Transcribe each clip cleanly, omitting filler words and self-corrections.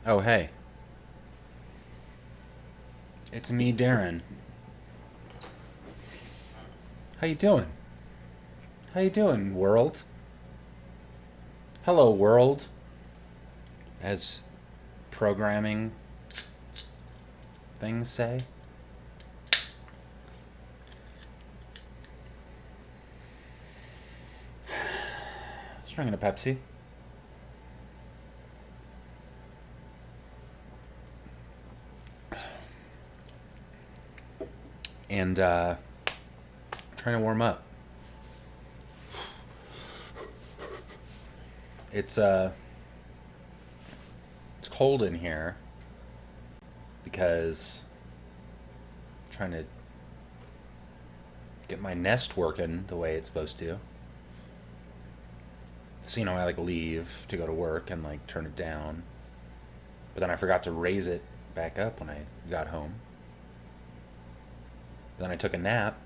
Oh, hey. It's me, Darin. How you doing? How you doing, world? Hello, world. As programming things say. Just drinking a Pepsi. And, trying to warm up. It's, it's cold in here because I'm trying to get my nest working the way it's supposed to. So, I like leave to go to work and like turn it down. But then I forgot to raise it back up when I got home. Then I took a nap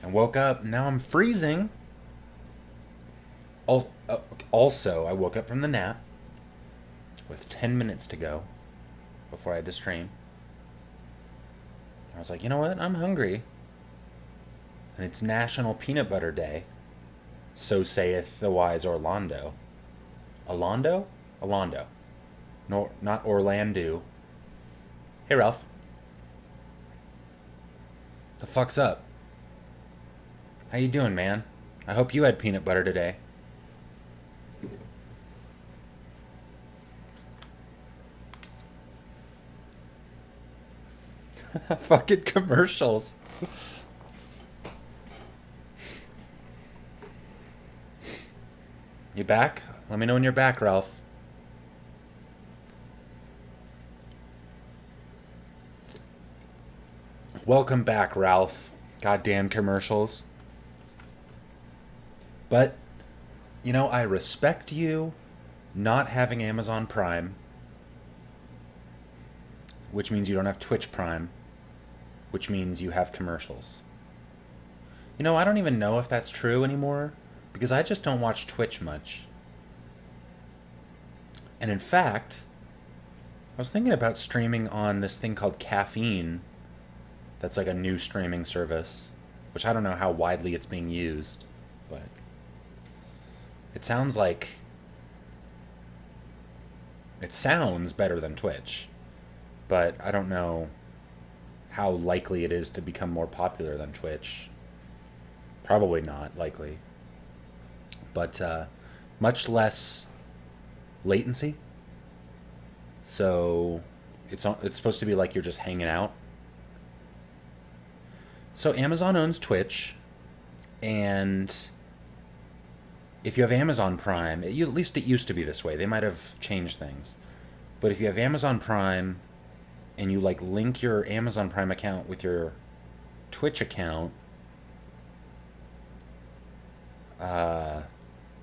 and woke up. And now I'm freezing. Also, I woke up from the nap with 10 minutes to go before I had to stream. I was like, you know what? I'm hungry. And it's National Peanut Butter Day. So saith the wise Orlando. Orlando? Orlando. No, not Orlando. Hey, Ralph. The fuck's up? How you doing, man? I hope you had peanut butter today. Fucking commercials. You back? Let me know when you're back, Ralph. Welcome back, Ralph. Goddamn commercials. But, I respect you not having Amazon Prime, which means you don't have Twitch Prime, which means you have commercials. I don't even know if that's true anymore because I just don't watch Twitch much. And in fact, I was thinking about streaming on this thing called Caffeine. That's like a new streaming service, which I don't know how widely it's being used, but it sounds better than Twitch, but I don't know how likely it is to become more popular than Twitch. Probably not likely, but much less latency. So it's supposed to be like you're just hanging out. So Amazon owns Twitch, and if you have Amazon Prime, at least it used to be this way. They might have changed things. But if you have Amazon Prime and you like link your Amazon Prime account with your Twitch account,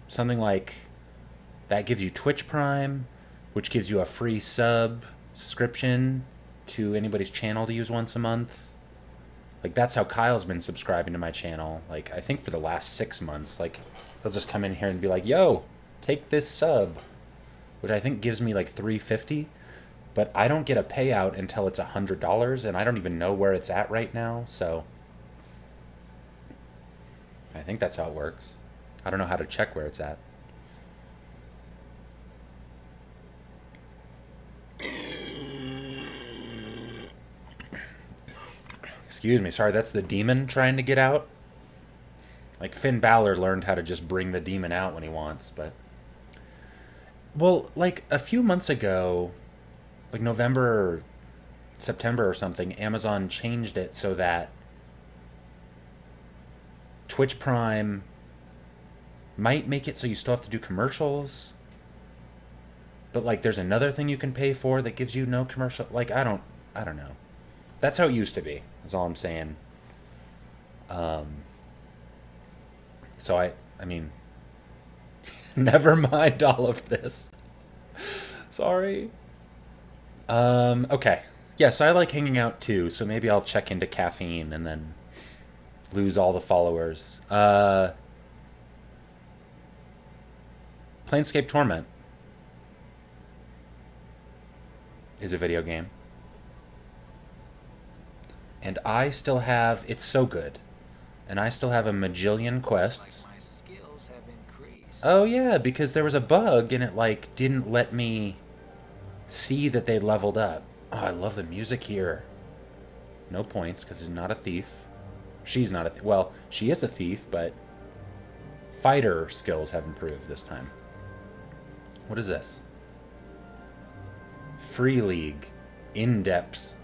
something like that gives you Twitch Prime, which gives you a free subscription to anybody's channel to use once a month. Like, that's how Kyle's been subscribing to my channel. Like, I think for the last 6 months. Like, he'll just come in here and be like, yo, take this sub. Which I think gives me like $3.50. But I don't get a payout until it's $100. And I don't even know where it's at right now. So, I think that's how it works. I don't know how to check where it's at. Excuse me, sorry, that's the demon trying to get out. Like, Finn Balor learned how to just bring the demon out when he wants, but... Well, like, a few months ago, like November or September or something, Amazon changed it so that Twitch Prime might make it so you still have to do commercials, but, like, there's another thing you can pay for that gives you no commercial... Like, I don't know. That's how it used to be, is all I'm saying. So I mean, never mind all of this. Sorry. Okay. Yes, I like hanging out too, so maybe I'll check into Caffeine and then lose all the followers. Planescape Torment. is a video game. And I still have... It's so good. And I still have a majillion quests. Like my skills have increased. Oh, yeah, because there was a bug and it, like, didn't let me see that they leveled up. Oh, I love the music here. No points, because he's not a thief. She's not a thief. Well, she is a thief, but fighter skills have improved this time. What is this? Free League. Indepts.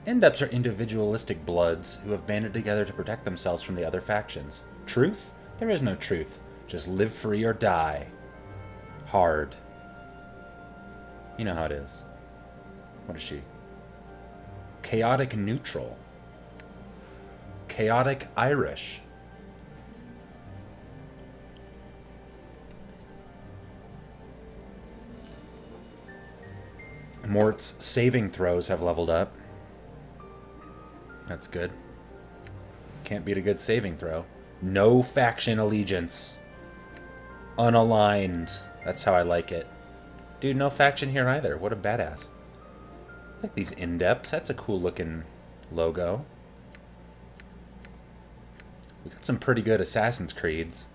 Indepts are individualistic bloods who have banded together to protect themselves from the other factions. Truth? There is no truth. Just live free or die. Hard. You know how it is. What is she? Chaotic neutral. Chaotic Irish. Mort's saving throws have leveled up. That's good. Can't beat a good saving throw. No faction allegiance. Unaligned. That's how I like it. Dude, no faction here either. What a badass. I like these indepts. That's a cool looking logo. We got some pretty good Assassin's Creeds.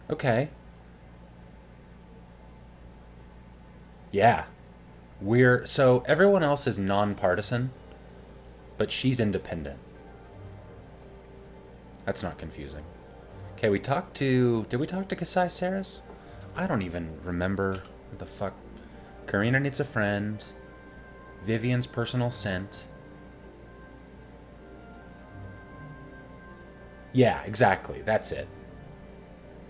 Okay. Yeah. So everyone else is non-partisan, but she's independent. That's not confusing. Okay, did we talk to Kasai Saris? I don't even remember what the fuck. Karina needs a friend. Vivian's personal scent. Yeah, exactly. That's it.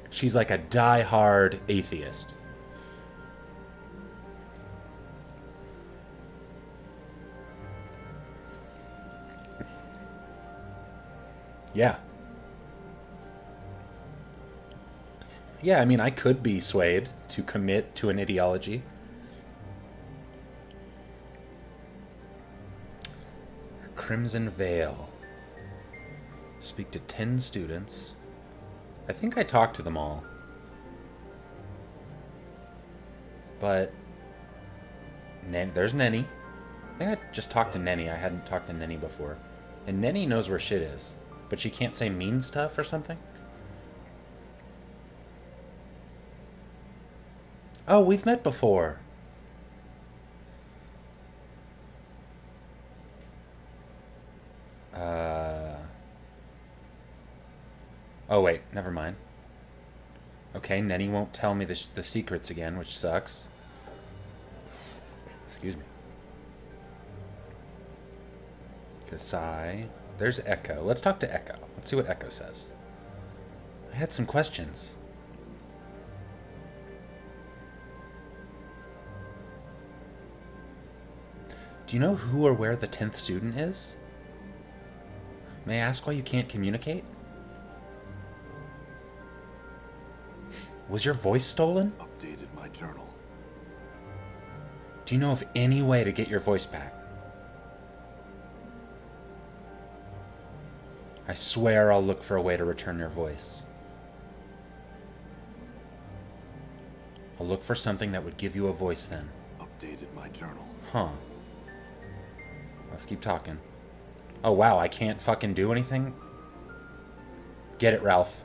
She's like a die-hard atheist. Yeah. Yeah, I mean, I could be swayed to commit to an ideology. Crimson Veil. Speak to 10 students. I think I talked to them all. But there's Nenny. I think I just talked to Nenny. I hadn't talked to Nenny before. And Nenny knows where shit is. But she can't say mean stuff or something? Oh, we've met before. Oh, wait. Never mind. Okay, Nenny won't tell me the secrets again, which sucks. Excuse me. Kasai. There's Echo. Let's talk to Echo. Let's see what Echo says. I had some questions. Do you know who or where the 10th student is? May I ask why you can't communicate? Was your voice stolen? Updated my journal. Do you know of any way to get your voice back? I swear I'll look for a way to return your voice. I'll look for something that would give you a voice then. Updated my journal. Huh. Let's keep talking. Oh wow, I can't fucking do anything? Get it, Ralph.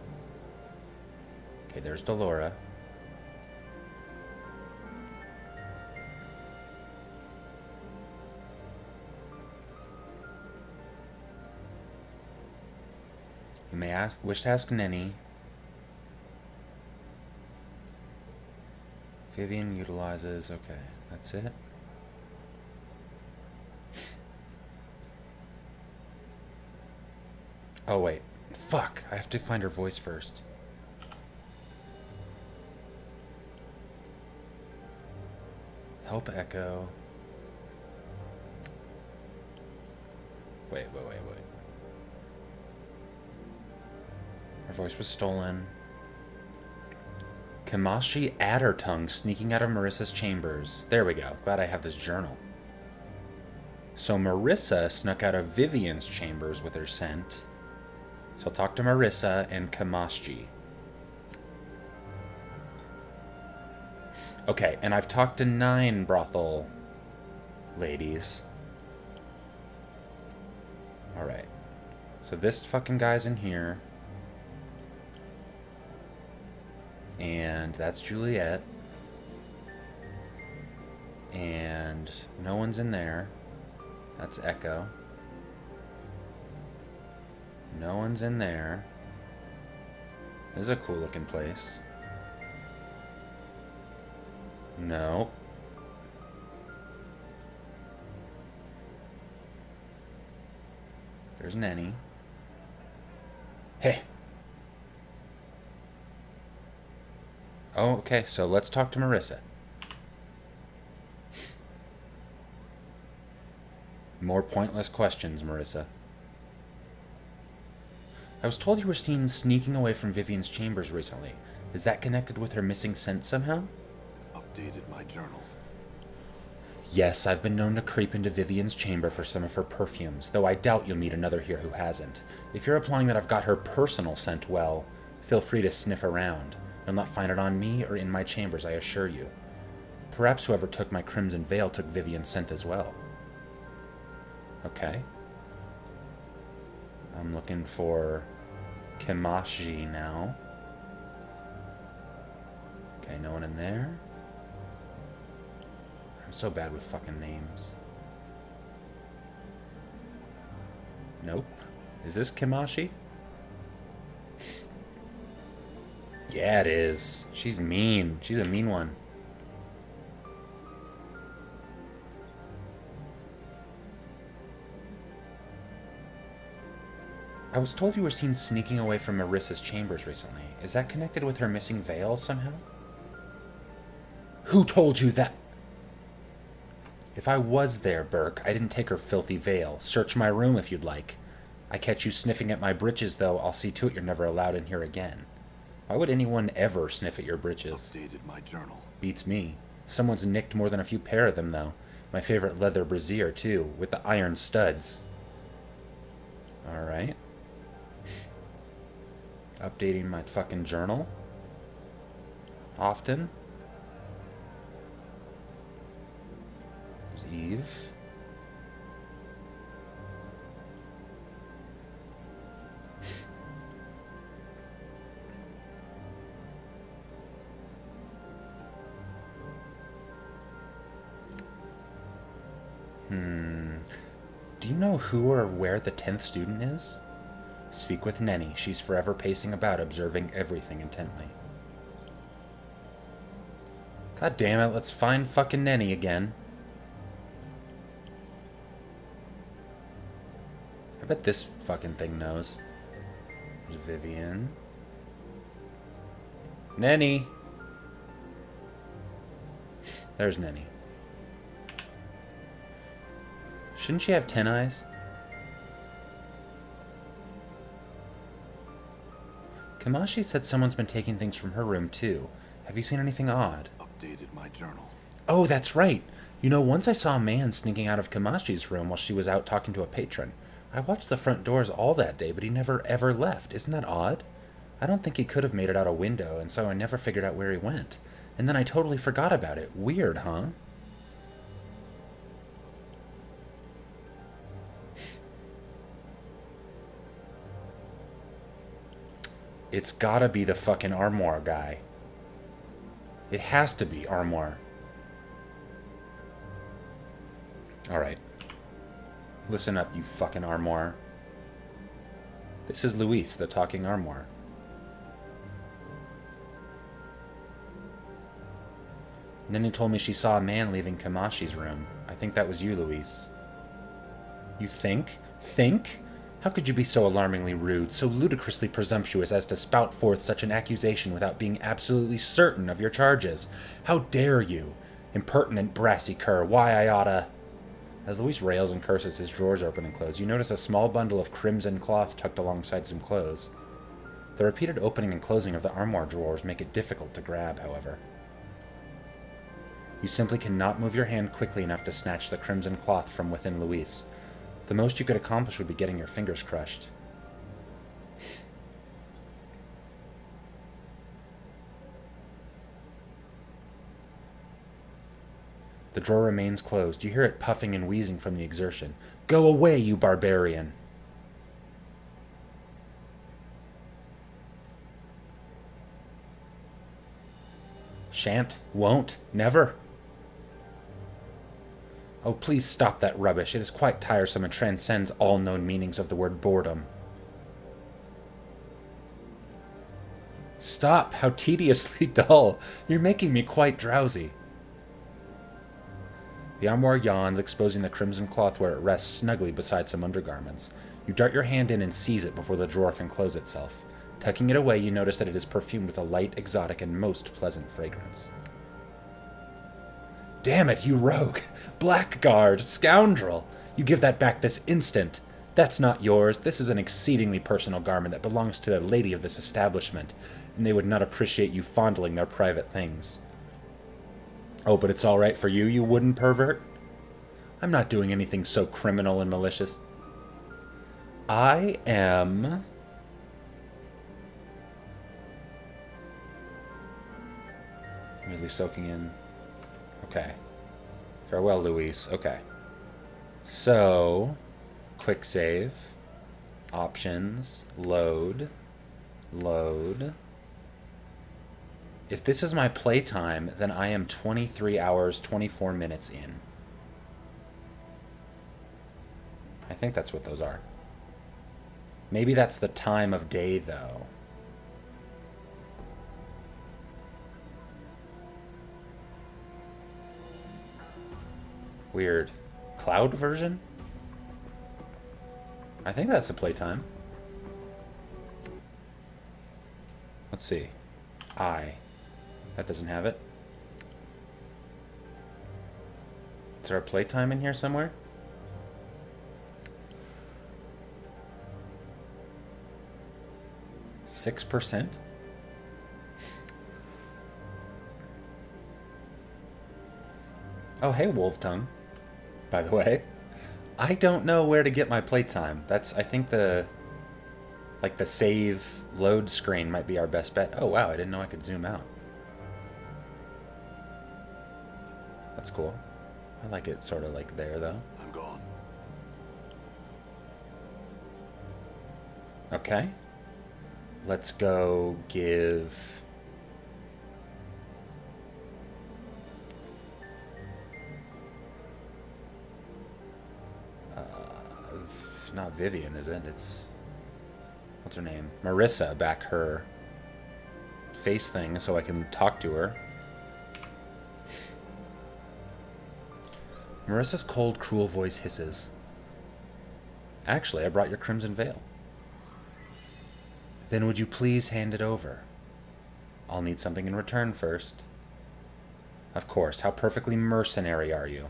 Okay, there's Delora. You may wish to ask Nenny. Vivian utilizes... Okay, that's it. Oh, wait. Fuck, I have to find her voice first. Help Echo. Wait. Her voice was stolen. Kamashi Addertongue sneaking out of Marissa's chambers. There we go. Glad I have this journal. So Marissa snuck out of Vivian's chambers with her scent. So I'll talk to Marissa and Kamashi. Okay, and I've talked to 9 brothel ladies. Alright. So this fucking guy's in here. And that's Juliet. And no one's in there. That's Echo. No one's in there. This is a cool looking place. No. There's Nenny. Hey. Oh, okay, so let's talk to Marissa. More pointless questions, Marissa. I was told you were seen sneaking away from Vivian's chambers recently. Is that connected with her missing scent somehow? Updated my journal. Yes, I've been known to creep into Vivian's chamber for some of her perfumes, though I doubt you'll meet another here who hasn't. If you're implying that I've got her personal scent, well, feel free to sniff around. You'll not find it on me or in my chambers, I assure you. Perhaps whoever took my crimson veil took Vivian's scent as well. Okay. I'm looking for Kimashi now. Okay, no one in there. I'm so bad with fucking names. Nope. Is this Kimashi? Yeah, it is. She's mean. She's a mean one. I was told you were seen sneaking away from Marissa's chambers recently. Is that connected with her missing veil somehow? Who told you that? If I was there, Burke, I didn't take her filthy veil. Search my room if you'd like. I catch you sniffing at my breeches, though, I'll see to it you're never allowed in here again. Why would anyone ever sniff at your breeches? Updated my journal. Beats me. Someone's nicked more than a few pair of them, though. My favorite leather brassiere, too, with the iron studs. Alright. Updating my fucking journal. Often. There's Eve. Do you know who or where the 10th student is? Speak with Nenny. She's forever pacing about, observing everything intently. God damn it, let's find fucking Nenny again. I bet this fucking thing knows. There's Vivian. Nenny! There's Nenny. Shouldn't she have 10 eyes? Kamashi said someone's been taking things from her room, too. Have you seen anything odd? Updated my journal. Oh, that's right. You know, once I saw a man sneaking out of Kamashi's room while she was out talking to a patron. I watched the front doors all that day, but he never ever left. Isn't that odd? I don't think he could have made it out a window, and so I never figured out where he went. And then I totally forgot about it. Weird, huh? It's gotta be the fucking Armoire guy. It has to be Armoire. Alright. Listen up, you fucking Armoire. This is Luis, the talking Armoire. Nenny told me she saw a man leaving Kamashi's room. I think that was you, Luis. You think? Think? How could you be so alarmingly rude, so ludicrously presumptuous as to spout forth such an accusation without being absolutely certain of your charges? How dare you? Impertinent, brassy cur, why I oughta... As Luis rails and curses, his drawers open and close, you notice a small bundle of crimson cloth tucked alongside some clothes. The repeated opening and closing of the armoire drawers make it difficult to grab, however. You simply cannot move your hand quickly enough to snatch the crimson cloth from within Luis. The most you could accomplish would be getting your fingers crushed. The drawer remains closed. You hear it puffing and wheezing from the exertion. Go away, you barbarian! Shan't, won't, never. Oh, please stop that rubbish. It is quite tiresome and transcends all known meanings of the word boredom. Stop! How tediously dull! You're making me quite drowsy. The armoire yawns, exposing the crimson cloth where it rests snugly beside some undergarments. You dart your hand in and seize it before the drawer can close itself. Tucking it away, you notice that it is perfumed with a light, exotic, and most pleasant fragrance. Damn it, you rogue! Blackguard! Scoundrel! You give that back this instant! That's not yours. This is an exceedingly personal garment that belongs to the lady of this establishment, and they would not appreciate you fondling their private things. Oh, but it's all right for you, you wooden pervert? I'm not doing anything so criminal and malicious. I am... really soaking in... Okay. Farewell, Louise. Okay. So, quick save. Options. Load. Load. If this is my playtime, then I am 23 hours, 24 minutes in. I think that's what those are. Maybe that's the time of day, though. Weird. Cloud version? I think that's the playtime. Let's see. That doesn't have it. Is there a playtime in here somewhere? %? Oh, hey, Wolf Tongue. By the way, I don't know where to get my playtime. That's, I think, the save load screen might be our best bet. Oh, wow, I didn't know I could zoom out. That's cool. I like it sort of like there, though. I'm gone. Okay. Let's go give... not Vivian, is it? It's... what's her name? Marissa back her face thing so I can talk to her. Marissa's cold, cruel voice hisses. Actually, I brought your crimson veil. Then would you please hand it over? I'll need something in return first. Of course, how perfectly mercenary are you?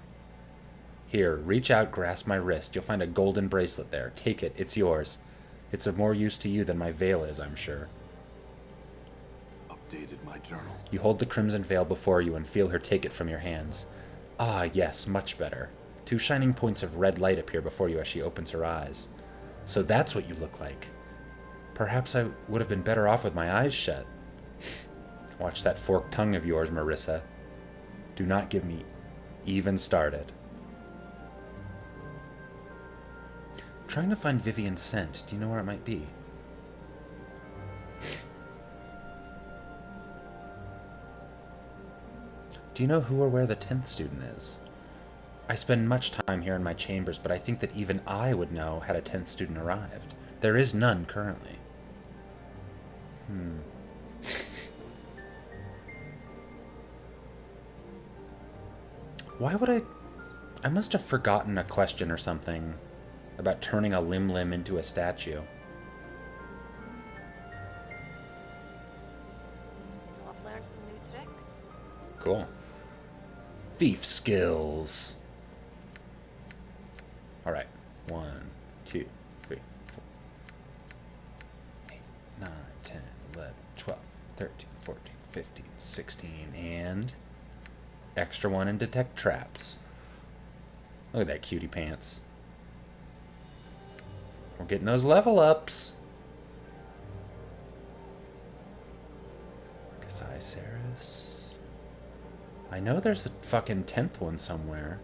Here, reach out, grasp my wrist. You'll find a golden bracelet there. Take it, it's yours. It's of more use to you than my veil is, I'm sure. Updated my journal. You hold the crimson veil before you and feel her take it from your hands. Ah, yes, much better. 2 shining points of red light appear before you as she opens her eyes. So that's what you look like. Perhaps I would have been better off with my eyes shut. Watch that forked tongue of yours, Marissa. Do not give me even started. I'm trying to find Vivian's scent. Do you know where it might be? Do you know who or where the 10th student is? I spend much time here in my chambers, but I think that even I would know had a 10th student arrived. There is none currently. Why would I must have forgotten a question or something about turning a limb into a statue. I've learned some new tricks. Cool. Thief skills. Alright. 1, 2, 3, 4, 8, 9, 10, 11, 12, 13, 14, 15, 16, and extra 1 in detect traps. Look at that cutie pants. We're getting those level ups. Kasai Saris. I know there's a fucking 10th one somewhere.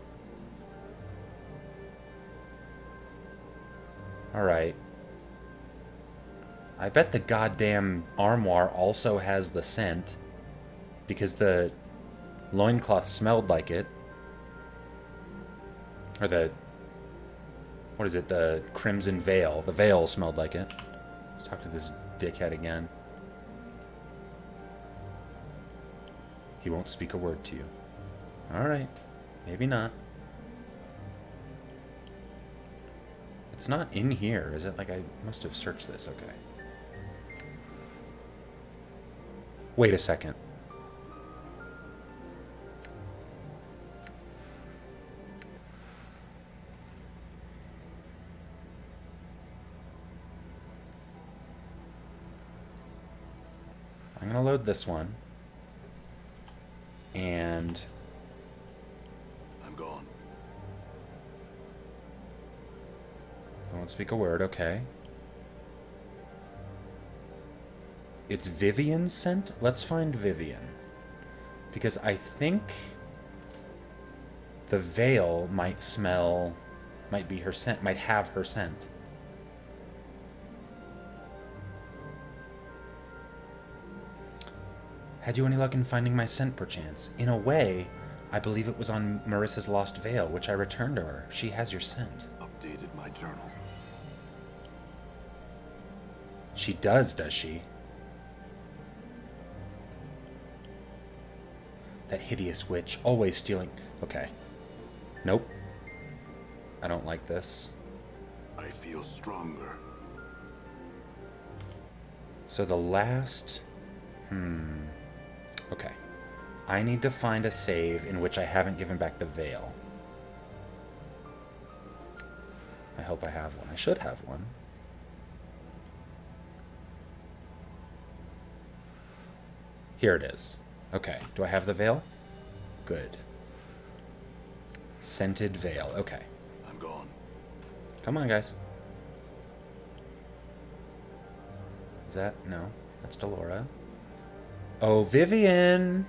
Alright. I bet the goddamn armoire also has the scent. Because the loincloth smelled like it. Or the... What is it? The crimson veil. The veil smelled like it. Let's talk to this dickhead again. He won't speak a word to you. Alright. Maybe not. It's not in here, is it? Like, I must have searched this. Okay. Wait a second. I'm gonna load this one. And... I'm gone. I won't speak a word, okay. It's Vivian's scent? Let's find Vivian. Because I think the veil might smell... Might be her scent. Might have her scent. Had you any luck in finding my scent, perchance? In a way, I believe it was on Marissa's lost veil, which I returned to her. She has your scent. Updated my journal. She does she? That hideous witch, always stealing... Okay. Nope. I don't like this. I feel stronger. So the last... Okay. I need to find a save in which I haven't given back the veil. I hope I have one. I should have one. Here it is. Okay. Do I have the veil? Good. Scented veil. Okay. I'm gone. Come on, guys. Is that... No. That's Delora. Oh, Vivian!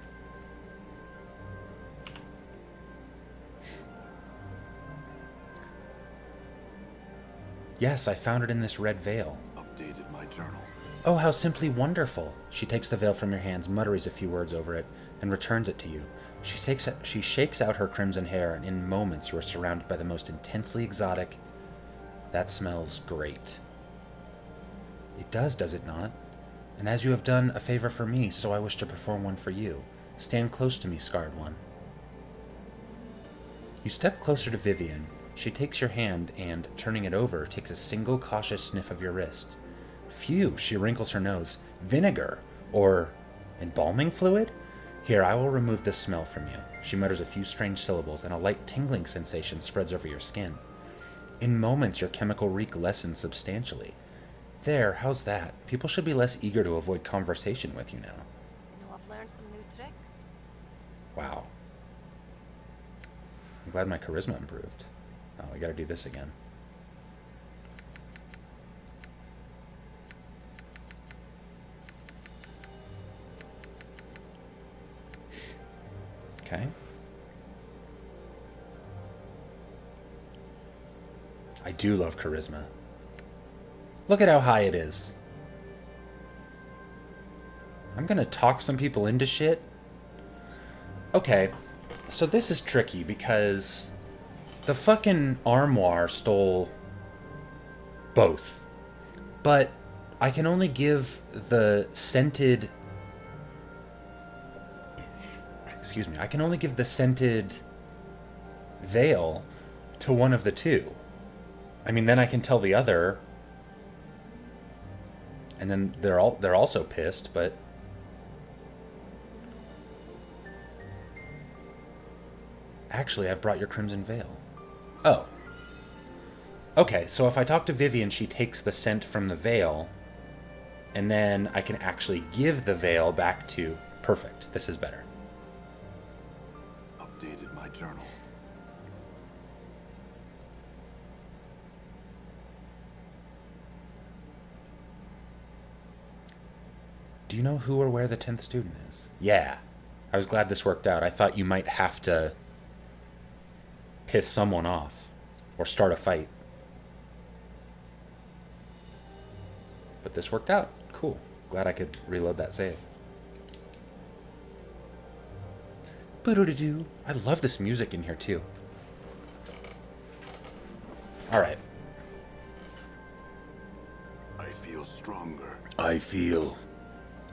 Yes, I found it in this red veil. Updated my journal. Oh, how simply wonderful! She takes the veil from your hands, mutters a few words over it, and returns it to you. She shakes out her crimson hair, and in moments you are surrounded by the most intensely exotic... That smells great. It does it not? And as you have done a favor for me, so I wish to perform one for you. Stand close to me, scarred one. You step closer to Vivian. She takes your hand and, turning it over, takes a single cautious sniff of your wrist. Phew, she wrinkles her nose. Vinegar! Or embalming fluid? Here, I will remove this smell from you. She mutters a few strange syllables, and a light tingling sensation spreads over your skin. In moments, your chemical reek lessens substantially. There, how's that? People should be less eager to avoid conversation with you now. You know, I've learned some new tricks. Wow. I'm glad my charisma improved. Oh, we gotta do this again. Okay. I do love charisma. Look at how high it is. I'm gonna talk some people into shit. Okay, so this is tricky because the fucking armoire stole both. But I can only give the scented... Excuse me. I can only give the scented veil to one of the two. I mean, then I can tell the other... And then they're also pissed, but... Actually, I've brought your crimson veil. Oh. Okay, so if I talk to Vivian, she takes the scent from the veil, and then I can actually give the veil back to... Perfect. This is better. Updated my journal. Do you know who or where the 10th student is? Yeah. I was glad this worked out. I thought you might have to piss someone off or start a fight. But this worked out. Cool. Glad I could reload that save. Boo-doo-doo-doo. I love this music in here too. Alright. I feel stronger. I feel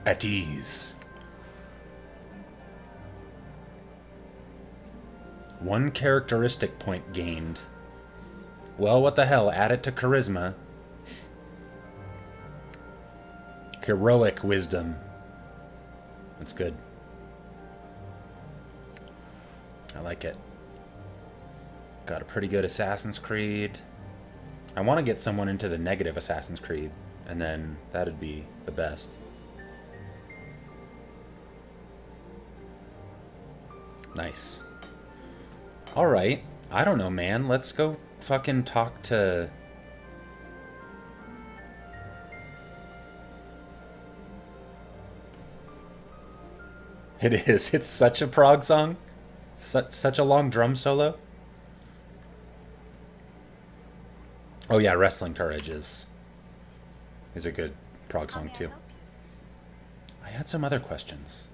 at ease. One characteristic point gained. Well, what the hell? Add it to charisma. Heroic wisdom. That's good. I like it. Got a pretty good Assassin's Creed. I want to get someone into the negative Assassin's Creed, and then that'd be the best. Nice. Alright. I don't know, man. Let's go fucking talk to... It is. It's such a prog song. Such a long drum solo. Oh yeah, Wrestling Courage is a good prog song too. I had some other questions.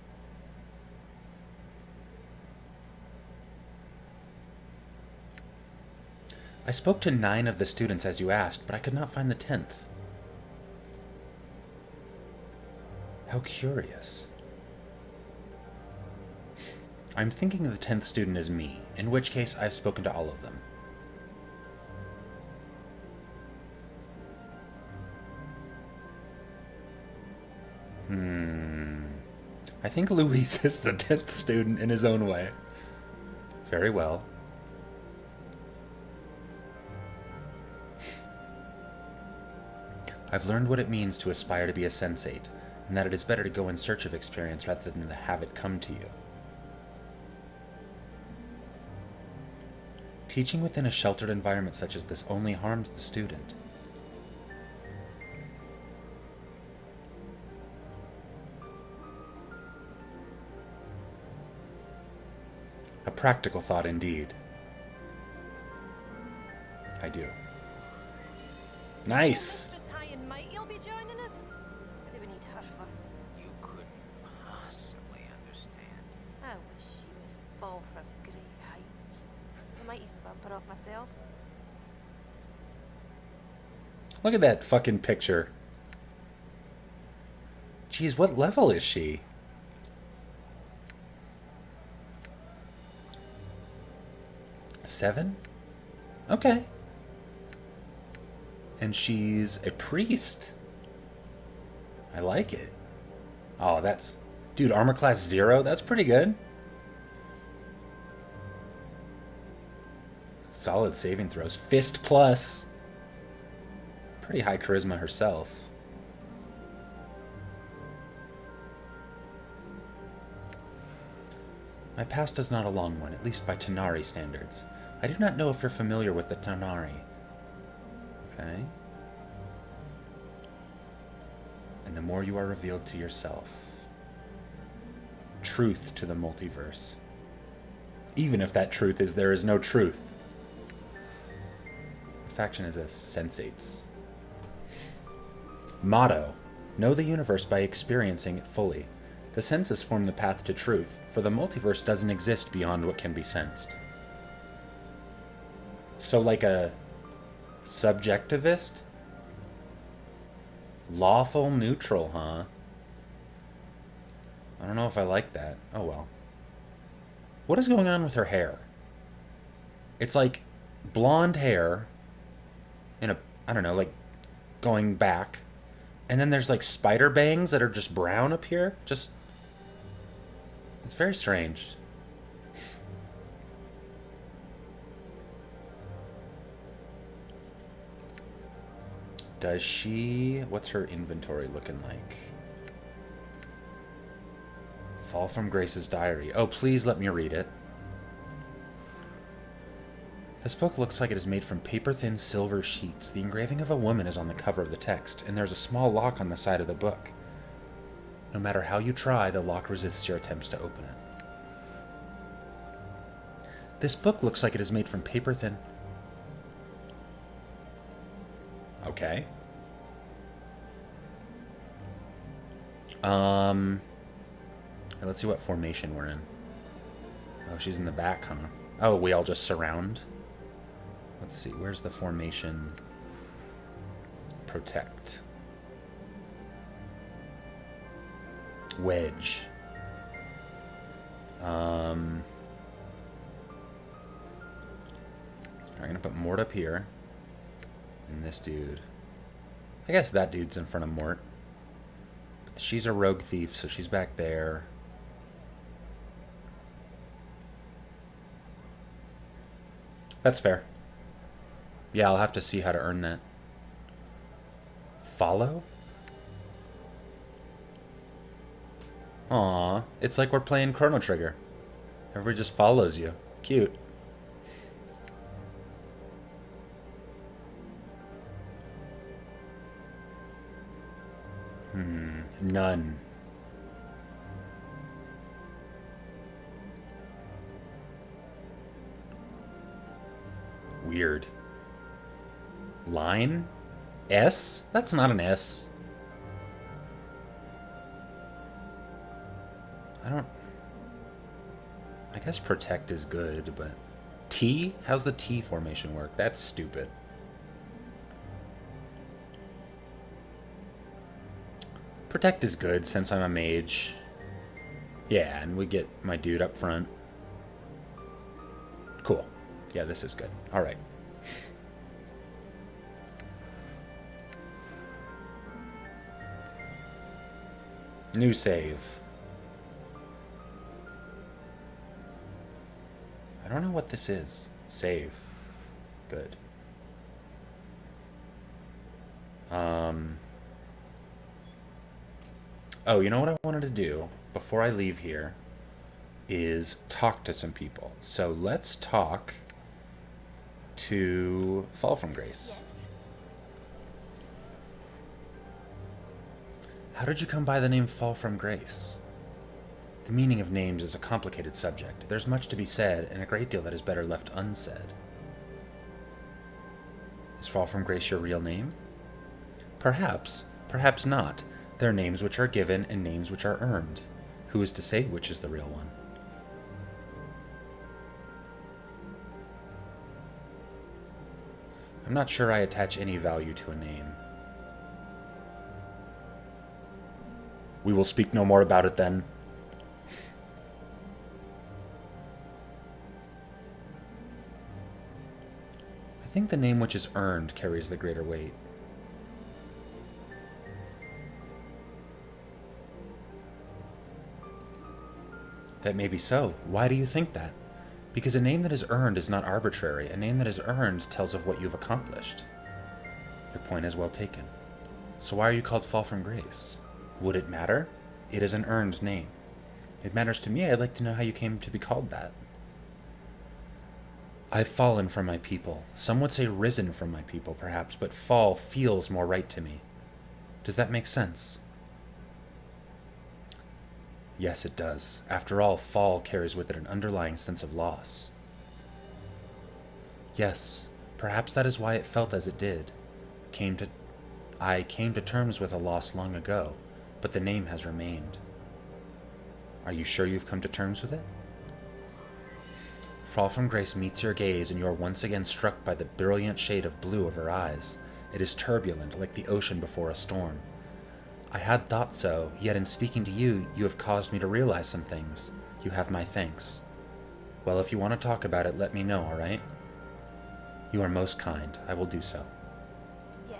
I spoke to 9 of the students as you asked, but I could not find the 10th. How curious. I'm thinking the 10th student is me, in which case I've spoken to all of them. I think Luis is the 10th student in his own way. Very well. I've learned what it means to aspire to be a sensate, and that it is better to go in search of experience rather than to have it come to you. Teaching within a sheltered environment such as this only harms the student. A practical thought indeed. I do. Nice! Mistress High and Mighty will be joining us. What do we need her for? You couldn't possibly understand. I wish she would fall from a great height. I might even bump her off myself. Look at that fucking picture. Jeez, what level is she? Seven? Okay. And she's a priest. I like it. Oh, that's... Dude, armor class 0? That's pretty good. Solid saving throws. Fist plus. Pretty high charisma herself. My past is not a long one, at least by Tanari standards. I do not know if you're familiar with the Tanari. Okay. And the more you are revealed to yourself. Truth to the multiverse. Even if that truth is there is no truth. The faction is a sensates. Motto. Know the universe by experiencing it fully. The senses form the path to truth, for the multiverse doesn't exist beyond what can be sensed. So like a subjectivist? Lawful neutral, huh? I don't know if I like that. Oh well. What is going on with her hair? It's like blonde hair in a, I don't know, like going back. And then there's like spider bangs that are just brown up here. Just, it's very strange. Does she... What's her inventory looking like? Fall from Grace's diary. Oh, please let me read it. This book looks like it is made from paper-thin silver sheets. The engraving of a woman is on the cover of the text, and there's a small lock on the side of the book. No matter how you try, the lock resists your attempts to open it. This book looks like it is made from paper thin. Okay. Let's see what formation we're in. Oh, she's in the back, huh? Oh, we all just surround? Let's see, where's the formation? Protect. Wedge. I'm gonna put Mort up here. And this dude. I guess that dude's in front of Mort. But she's a rogue thief, so she's back there. That's fair. Yeah, I'll have to see how to earn that. Follow? Aw, it's like we're playing Chrono Trigger. Everybody just follows you. Cute. None. Weird. Line? S? That's not an S. I guess protect is good, but... T? How's the T formation work? That's stupid. Protect is good since I'm a mage. Yeah, and we get my dude up front. Cool. Yeah, this is good. Alright. New save. I don't know what this is. Save. Good. Oh, you know what I wanted to do before I leave here is talk to some people. So let's talk to Fall from Grace. Yes. How did you come by the name Fall from Grace? The meaning of names is a complicated subject. There's much to be said, and a great deal that is better left unsaid. Is Fall from Grace your real name? Perhaps, perhaps not. There are names which are given and names which are earned. Who is to say which is the real one? I'm not sure I attach any value to a name. We will speak no more about it then. I think the name which is earned carries the greater weight. That may be so. Why do you think that? Because a name that is earned is not arbitrary. A name that is earned tells of what you've accomplished. Your point is well taken. So why are you called Fall from Grace? Would it matter? It is an earned name. It matters to me. I'd like to know how you came to be called that. I've fallen from my people. Some would say risen from my people, perhaps, but fall feels more right to me. Does that make sense? Yes, it does. After all, fall carries with it an underlying sense of loss. Yes, perhaps that is why it felt as it did. I came to terms with a loss long ago, but the name has remained. Are you sure you've come to terms with it? Fall from Grace meets your gaze, and you are once again struck by the brilliant shade of blue of her eyes. It is turbulent, like the ocean before a storm. I had thought so, yet in speaking to you, you have caused me to realize some things. You have my thanks. Well, if you want to talk about it, let me know, all right? You are most kind. I will do so. Yes.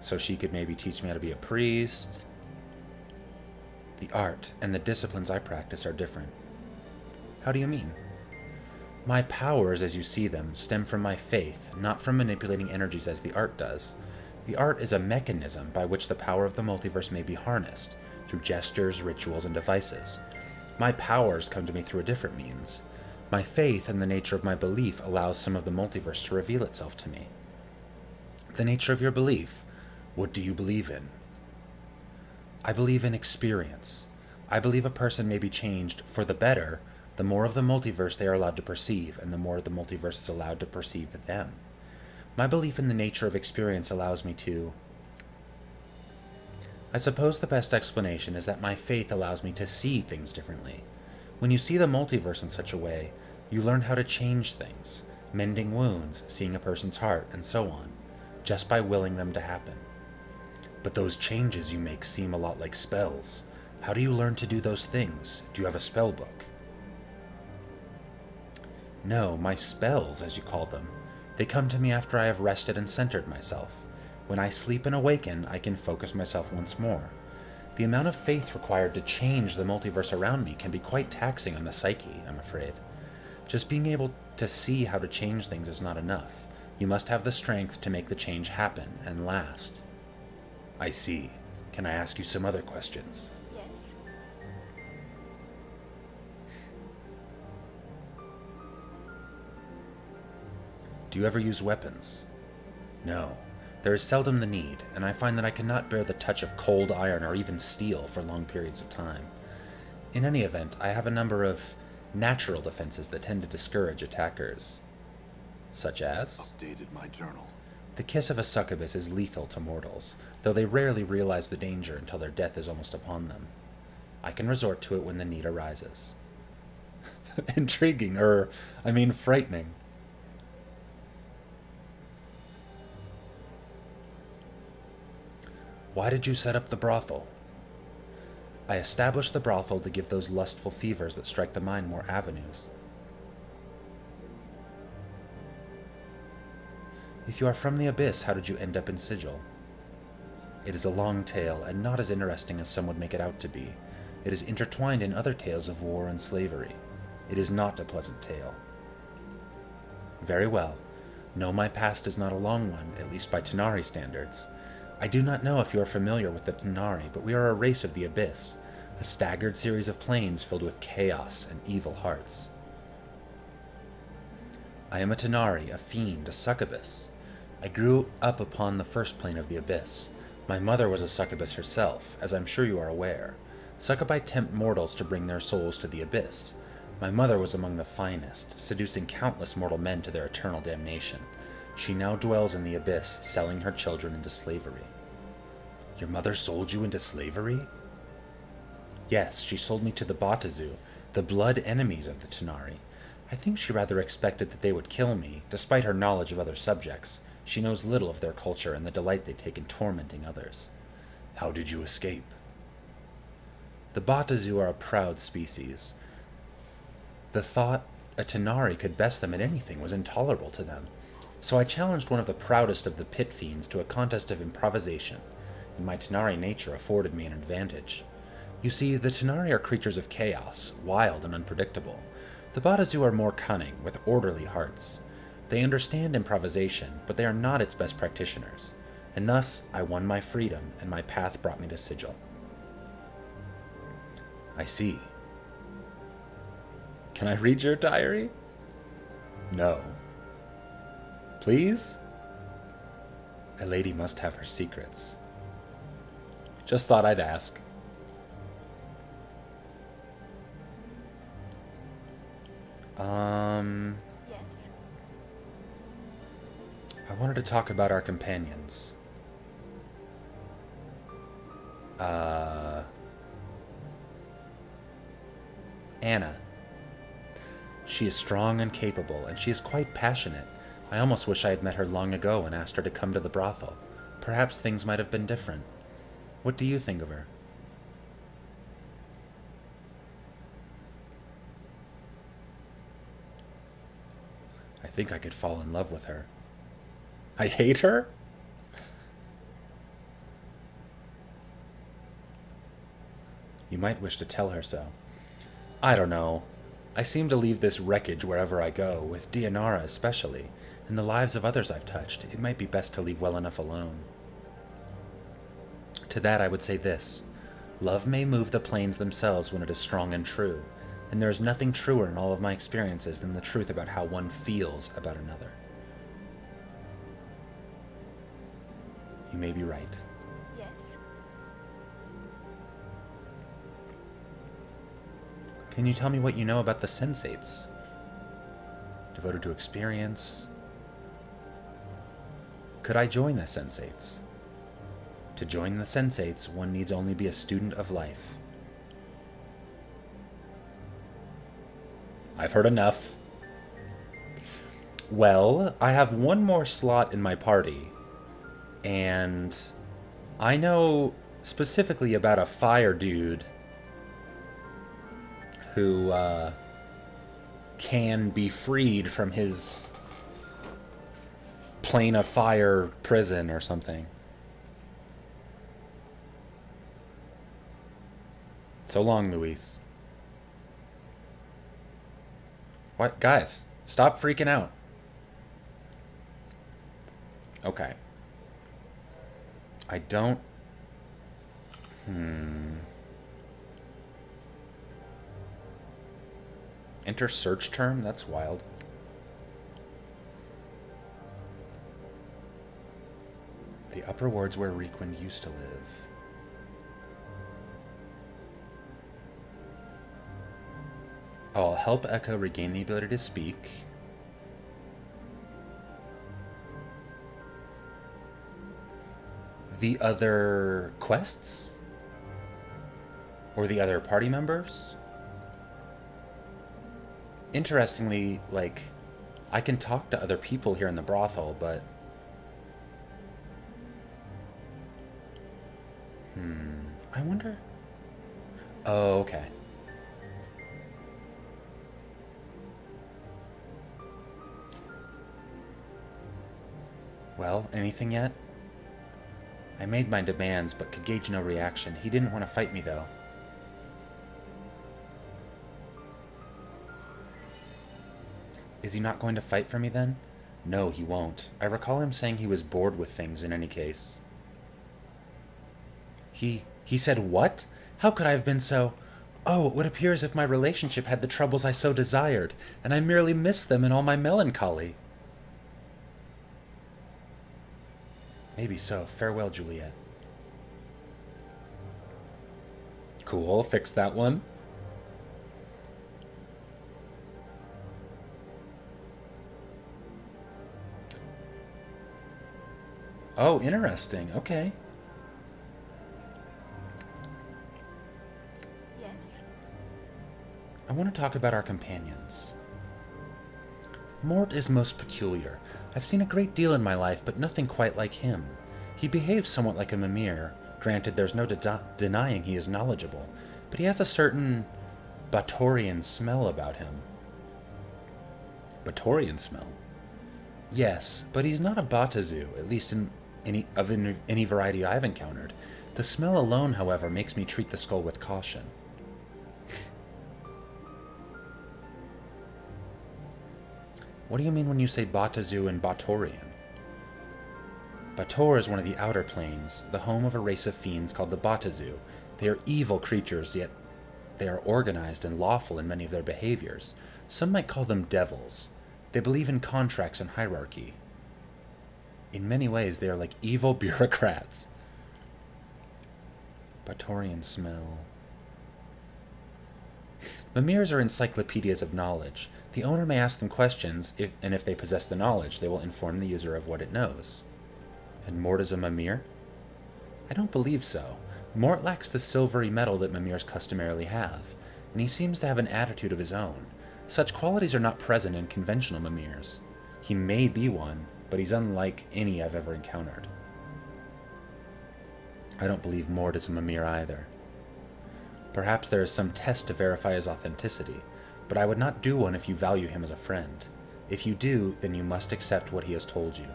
So she could maybe teach me how to be a priest. The art and the disciplines I practice are different. How do you mean? My powers, as you see them, stem from my faith, not from manipulating energies as the art does. The art is a mechanism by which the power of the multiverse may be harnessed, through gestures, rituals, and devices. My powers come to me through a different means. My faith and the nature of my belief allows some of the multiverse to reveal itself to me. The nature of your belief. What do you believe in? I believe in experience. I believe a person may be changed for the better the more of the multiverse they are allowed to perceive, and the more the multiverse is allowed to perceive them. My belief in the nature of experience allows me to... I suppose the best explanation is that my faith allows me to see things differently. When you see the multiverse in such a way, you learn how to change things, mending wounds, seeing a person's heart, and so on, just by willing them to happen. But those changes you make seem a lot like spells. How do you learn to do those things? Do you have a spell book? No, my spells, as you call them. They come to me after I have rested and centered myself. When I sleep and awaken, I can focus myself once more. The amount of faith required to change the multiverse around me can be quite taxing on the psyche, I'm afraid. Just being able to see how to change things is not enough. You must have the strength to make the change happen and last. I see. Can I ask you some other questions? Yes. Do you ever use weapons? No. There is seldom the need, and I find that I cannot bear the touch of cold iron or even steel for long periods of time. In any event, I have a number of natural defenses that tend to discourage attackers. Such as? Updated my journal. The kiss of a succubus is lethal to mortals, though they rarely realize the danger until their death is almost upon them. I can resort to it when the need arises. Intriguing, frightening. Why did you set up the brothel? I established the brothel to give those lustful fevers that strike the mind more avenues. If you are from the Abyss, how did you end up in Sigil? It is a long tale, and not as interesting as some would make it out to be. It is intertwined in other tales of war and slavery. It is not a pleasant tale. Very well. No, my past is not a long one, at least by Tanari standards. I do not know if you are familiar with the Tanari, but we are a race of the Abyss, a staggered series of planes filled with chaos and evil hearts. I am a Tanari, a fiend, a succubus. I grew up upon the first plane of the Abyss. My mother was a succubus herself, as I'm sure you are aware. Succubi tempt mortals to bring their souls to the Abyss. My mother was among the finest, seducing countless mortal men to their eternal damnation. She now dwells in the Abyss, selling her children into slavery. Your mother sold you into slavery? Yes, she sold me to the Batazu, the blood enemies of the Tanari. I think she rather expected that they would kill me, despite her knowledge of other subjects. She knows little of their culture and the delight they take in tormenting others. How did you escape? The Batazu are a proud species. The thought a Tanari could best them at anything was intolerable to them. So I challenged one of the proudest of the pit fiends to a contest of improvisation, and my Tanari nature afforded me an advantage. You see, the Tanari are creatures of chaos, wild and unpredictable. The Batazu are more cunning, with orderly hearts. They understand improvisation, but they are not its best practitioners, and thus I won my freedom, and my path brought me to Sigil. I see. Can I read your diary? No. Please? A lady must have her secrets. Just thought I'd ask. Yes. I wanted to talk about our companions. Anna. She is strong and capable, and she is quite passionate. I almost wish I had met her long ago and asked her to come to the brothel. Perhaps things might have been different. What do you think of her? I think I could fall in love with her. I hate her? You might wish to tell her so. I don't know. I seem to leave this wreckage wherever I go, with Dianara especially, and the lives of others I've touched. It might be best to leave well enough alone. To that I would say this. Love may move the planes themselves when it is strong and true, and there is nothing truer in all of my experiences than the truth about how one feels about another. You may be right. Yes. Can you tell me what you know about the sensates? Devoted to experience. Could I join the sensates? To join the sensates, one needs only be a student of life. I've heard enough. Well, I have one more slot in my party, and I know specifically about a fire dude who can be freed from his plane of fire prison or something. So long, Luis. What? Guys, stop freaking out. Okay. I don't... Enter search term? That's wild. The upper wards where Reekwind used to live. Oh, I'll help Echo regain the ability to speak. The other quests? Or the other party members? Interestingly, like, I can talk to other people here in the brothel, but... I wonder... Oh, okay. Well, anything yet? I made my demands, but could gauge no reaction. He didn't want to fight me, though. Is he not going to fight for me, then? No, he won't. I recall him saying he was bored with things in any case. He said what? How could I have been so... Oh, it would appear as if my relationship had the troubles I so desired, and I merely missed them in all my melancholy. Maybe so. Farewell, Juliet. Cool, fixed that one. Oh, interesting. Okay. Yes. I want to talk about our companions. Mort is most peculiar. I've seen a great deal in my life, but nothing quite like him. He behaves somewhat like a Mimir. Granted, there's no denying he is knowledgeable, but he has a certain Batorian smell about him. Batorian smell? Yes, but he's not a Batazu, at least in any variety I've encountered. The smell alone, however, makes me treat the skull with caution. What do you mean when you say Batazu and Batorian? Bator is one of the outer planes, the home of a race of fiends called the Batazu. They are evil creatures, yet they are organized and lawful in many of their behaviors. Some might call them devils. They believe in contracts and hierarchy. In many ways, they are like evil bureaucrats. Batorian smell. Mimirs are encyclopedias of knowledge. The owner may ask them questions, and if they possess the knowledge, they will inform the user of what it knows. And Mort is a Mimir? I don't believe so. Mort lacks the silvery metal that Mimirs customarily have, and he seems to have an attitude of his own. Such qualities are not present in conventional Mimirs. He may be one, but he's unlike any I've ever encountered. I don't believe Mort is a Mimir either. Perhaps there is some test to verify his authenticity, but I would not do one if you value him as a friend. If you do, then you must accept what he has told you.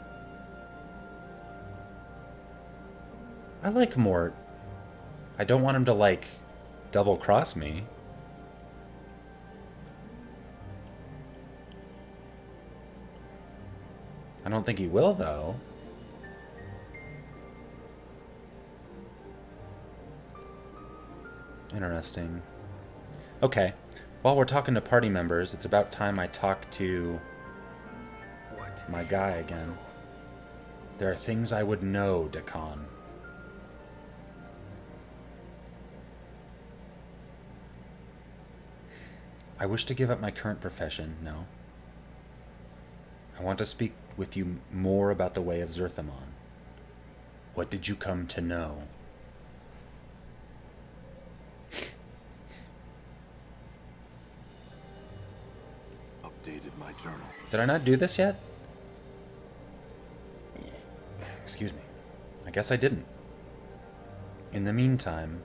I like Mort. I don't want him to, like, double-cross me. I don't think he will, though. Interesting. Okay. While we're talking to party members, it's about time I talk to my guy again. There are things I would know, Dakan. I wish to give up my current profession. No. I want to speak with you more about the way of Zerthamon. What did you come to know? Updated my journal. Did I not do this yet? Excuse me. I guess I didn't. In the meantime...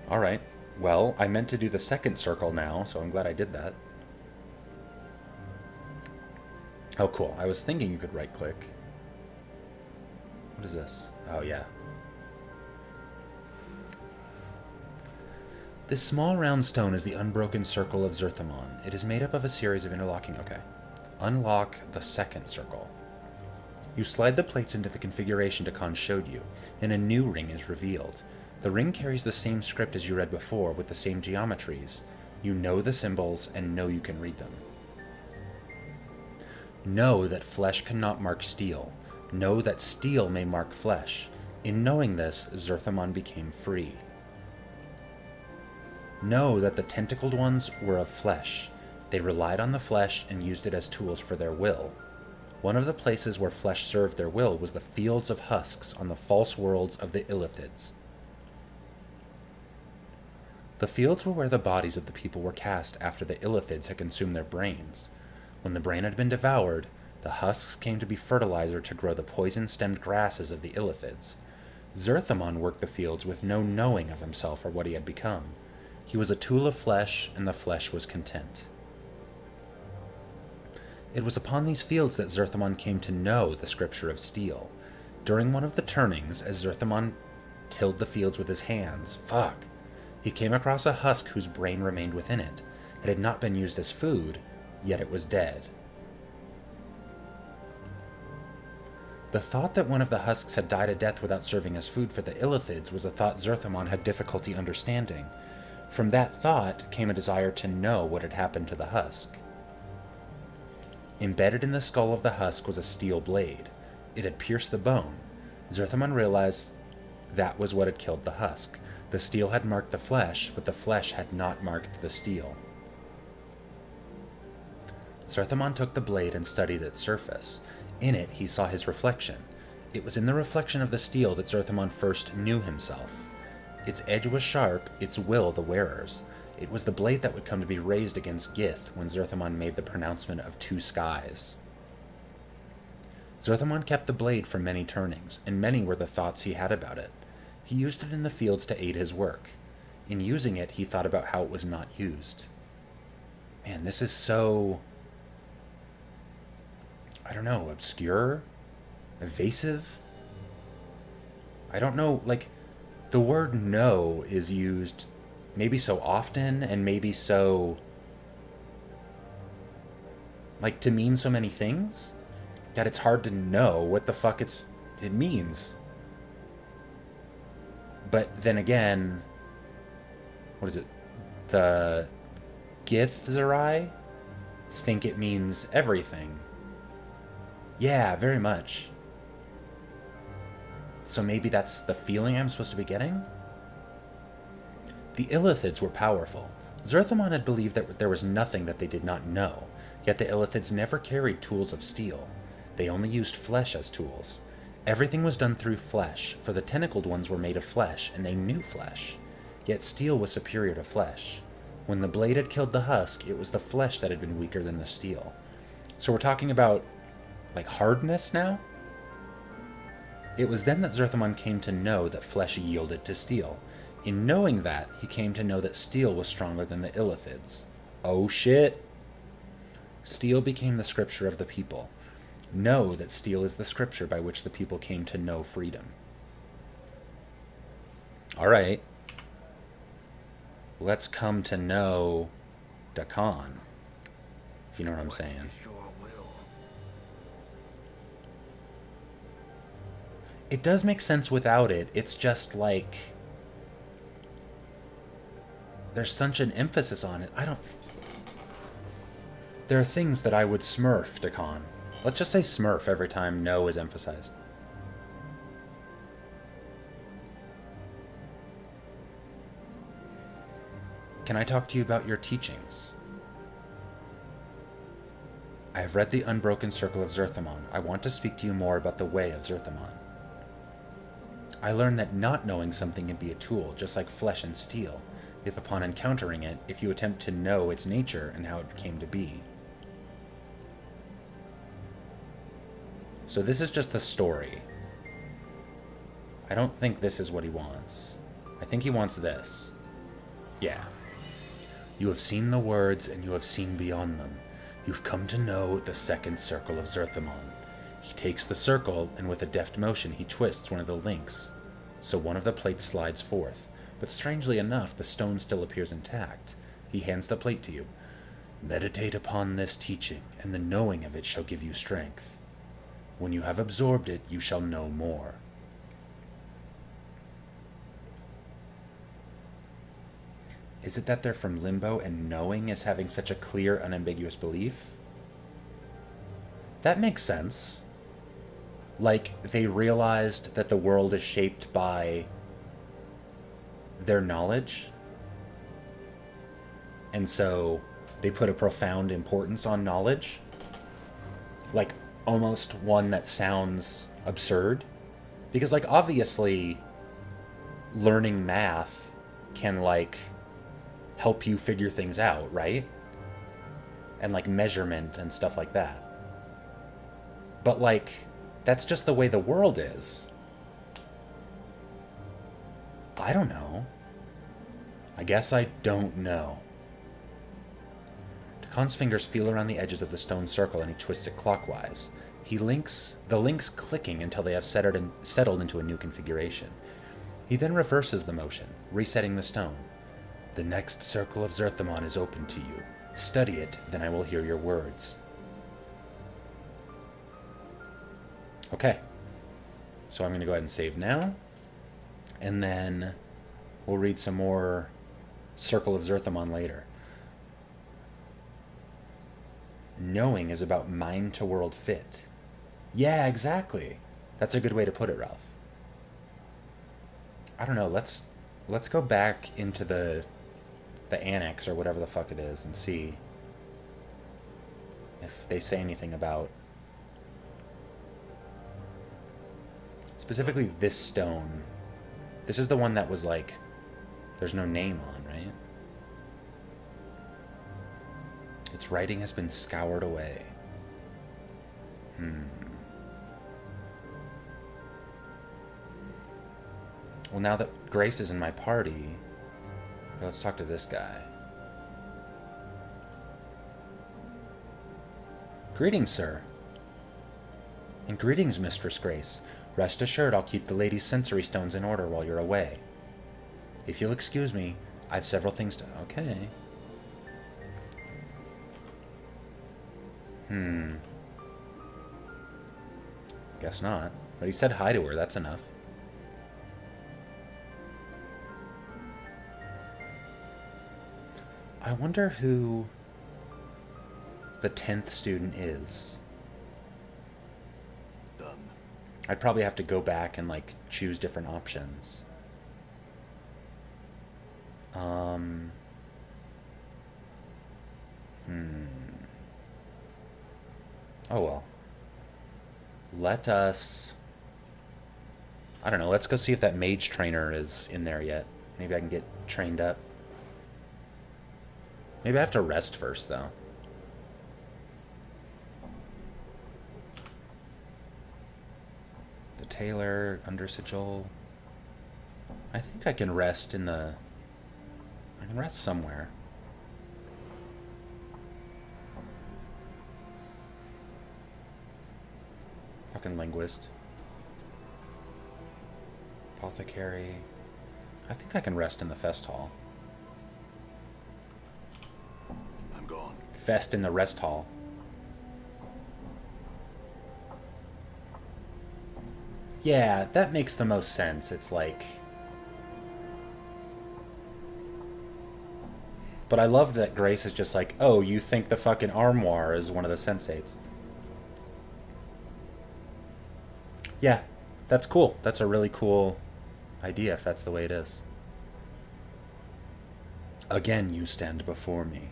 Alright. Well, I meant to do the second circle now, so I'm glad I did that. Oh, cool. I was thinking you could right-click. What is this? Oh, yeah. This small round stone is the unbroken circle of Zerthamon. It is made up of a series of interlocking... Okay. Unlock the second circle. You slide the plates into the configuration Dakan showed you, and a new ring is revealed. The ring carries the same script as you read before, with the same geometries. You know the symbols, and know you can read them. Know that flesh cannot mark steel. Know that steel may mark flesh. In knowing this, Zerthamon became free. Know that the tentacled ones were of flesh. They relied on the flesh and used it as tools for their will. One of the places where flesh served their will was the fields of husks on the false worlds of the Illithids. The fields were where the bodies of the people were cast after the Illithids had consumed their brains. When the brain had been devoured, the husks came to be fertilizer to grow the poison-stemmed grasses of the Illithids. Zerthamon worked the fields with no knowing of himself or what he had become. He was a tool of flesh, and the flesh was content. It was upon these fields that Zerthamon came to know the scripture of steel. During one of the turnings, as Zerthamon tilled the fields with his hands, he came across a husk whose brain remained within it. It had not been used as food, yet it was dead. The thought that one of the husks had died a death without serving as food for the Illithids was a thought Zerthamon had difficulty understanding. From that thought came a desire to know what had happened to the husk. Embedded in the skull of the husk was a steel blade. It had pierced the bone. Zerthamon realized that was what had killed the husk. The steel had marked the flesh, but the flesh had not marked the steel. Zerthamon took the blade and studied its surface. In it, he saw his reflection. It was in the reflection of the steel that Zerthamon first knew himself. Its edge was sharp, its will the wearer's. It was the blade that would come to be raised against Gith when Zerthamon made the pronouncement of two skies. Zerthamon kept the blade for many turnings, and many were the thoughts he had about it. He used it in the fields to aid his work. In using it, he thought about how it was not used. Man, this is so... I don't know, obscure? Evasive? I don't know, like, the word know is used maybe so often and maybe so, like, to mean so many things that it's hard to know what the fuck it means. But then again, what is it? The Githzerai think it means everything. Yeah, very much. So maybe that's the feeling I'm supposed to be getting? The Illithids were powerful. Zerthamon had believed that there was nothing that they did not know, yet the Illithids never carried tools of steel. They only used flesh as tools. Everything was done through flesh, for the tentacled ones were made of flesh, and they knew flesh. Yet steel was superior to flesh. When the blade had killed the husk, it was the flesh that had been weaker than the steel. So we're talking about, like, hardness now? It was then that Zerthamon came to know that flesh yielded to steel. In knowing that, he came to know that steel was stronger than the Illithids. Oh shit! Steel became the scripture of the people. Know that steel is the scripture by which the people came to know freedom. Alright. Let's come to know Dakan. If you know what I'm saying. It does make sense without it. It's just like... there's such an emphasis on it. There are things that I would smurf Dakan. Let's just say smurf every time no is emphasized. Can I talk to you about your teachings? I have read the Unbroken Circle of Zerthamon. I want to speak to you more about the way of Zerthamon. I learned that not knowing something can be a tool, just like flesh and steel, if upon encountering it, if you attempt to know its nature and how it came to be. So this is just the story. I don't think this is what he wants. I think he wants this. Yeah. You have seen the words, and you have seen beyond them. You've come to know the second circle of Zerthamon. He takes the circle, and with a deft motion he twists one of the links, so one of the plates slides forth. But strangely enough, the stone still appears intact. He hands the plate to you. Meditate upon this teaching, and the knowing of it shall give you strength. When you have absorbed it, you shall know more. Is it that they're from Limbo and knowing is having such a clear, unambiguous belief? That makes sense. Like, they realized that the world is shaped by their knowledge. And so they put a profound importance on knowledge. Like, almost one that sounds absurd. Because, like, obviously, learning math can, like, help you figure things out, right? And, like, measurement and stuff like that. But, like, that's just the way the world is. I don't know. I guess I don't know. Takan's fingers feel around the edges of the stone circle and he twists it clockwise. The links clicking until they have settled into a new configuration. He then reverses the motion, resetting the stone. The next circle of Zerthamon is open to you. Study it, then I will hear your words. Okay. So I'm going to go ahead and save now. And then we'll read some more Circle of Zerthamon later. Knowing is about mind to world fit. Yeah, exactly. That's a good way to put it, Ralph. I don't know, let's go back into the annex or whatever the fuck it is and see if they say anything about specifically this stone. This is the one that was like there's no name on, right? Its writing has been scoured away. Well, now that Grace is in my party, let's talk to this guy. Greetings, sir. And greetings, Mistress Grace. Rest assured I'll keep the lady's sensory stones in order while you're away. If you'll excuse me, I've several things to... Okay. Guess not. But he said hi to her, that's enough. I wonder who the 10th student is. Done. I'd probably have to go back and, like, choose different options. Oh, well. Let us... I don't know, let's go see if that mage trainer is in there yet. Maybe I can get trained up. Maybe I have to rest first, though. The tailor, under sigil. I think I can rest in the... I can rest somewhere. Fucking linguist. Apothecary. I think I can rest in the fest hall. I'm gone. Fest in the rest hall. Yeah, that makes the most sense. It's like... But I love that Grace is just like, oh, you think the fucking armoire is one of the sensates. Yeah, that's cool. That's a really cool idea if that's the way it is. Again you stand before me.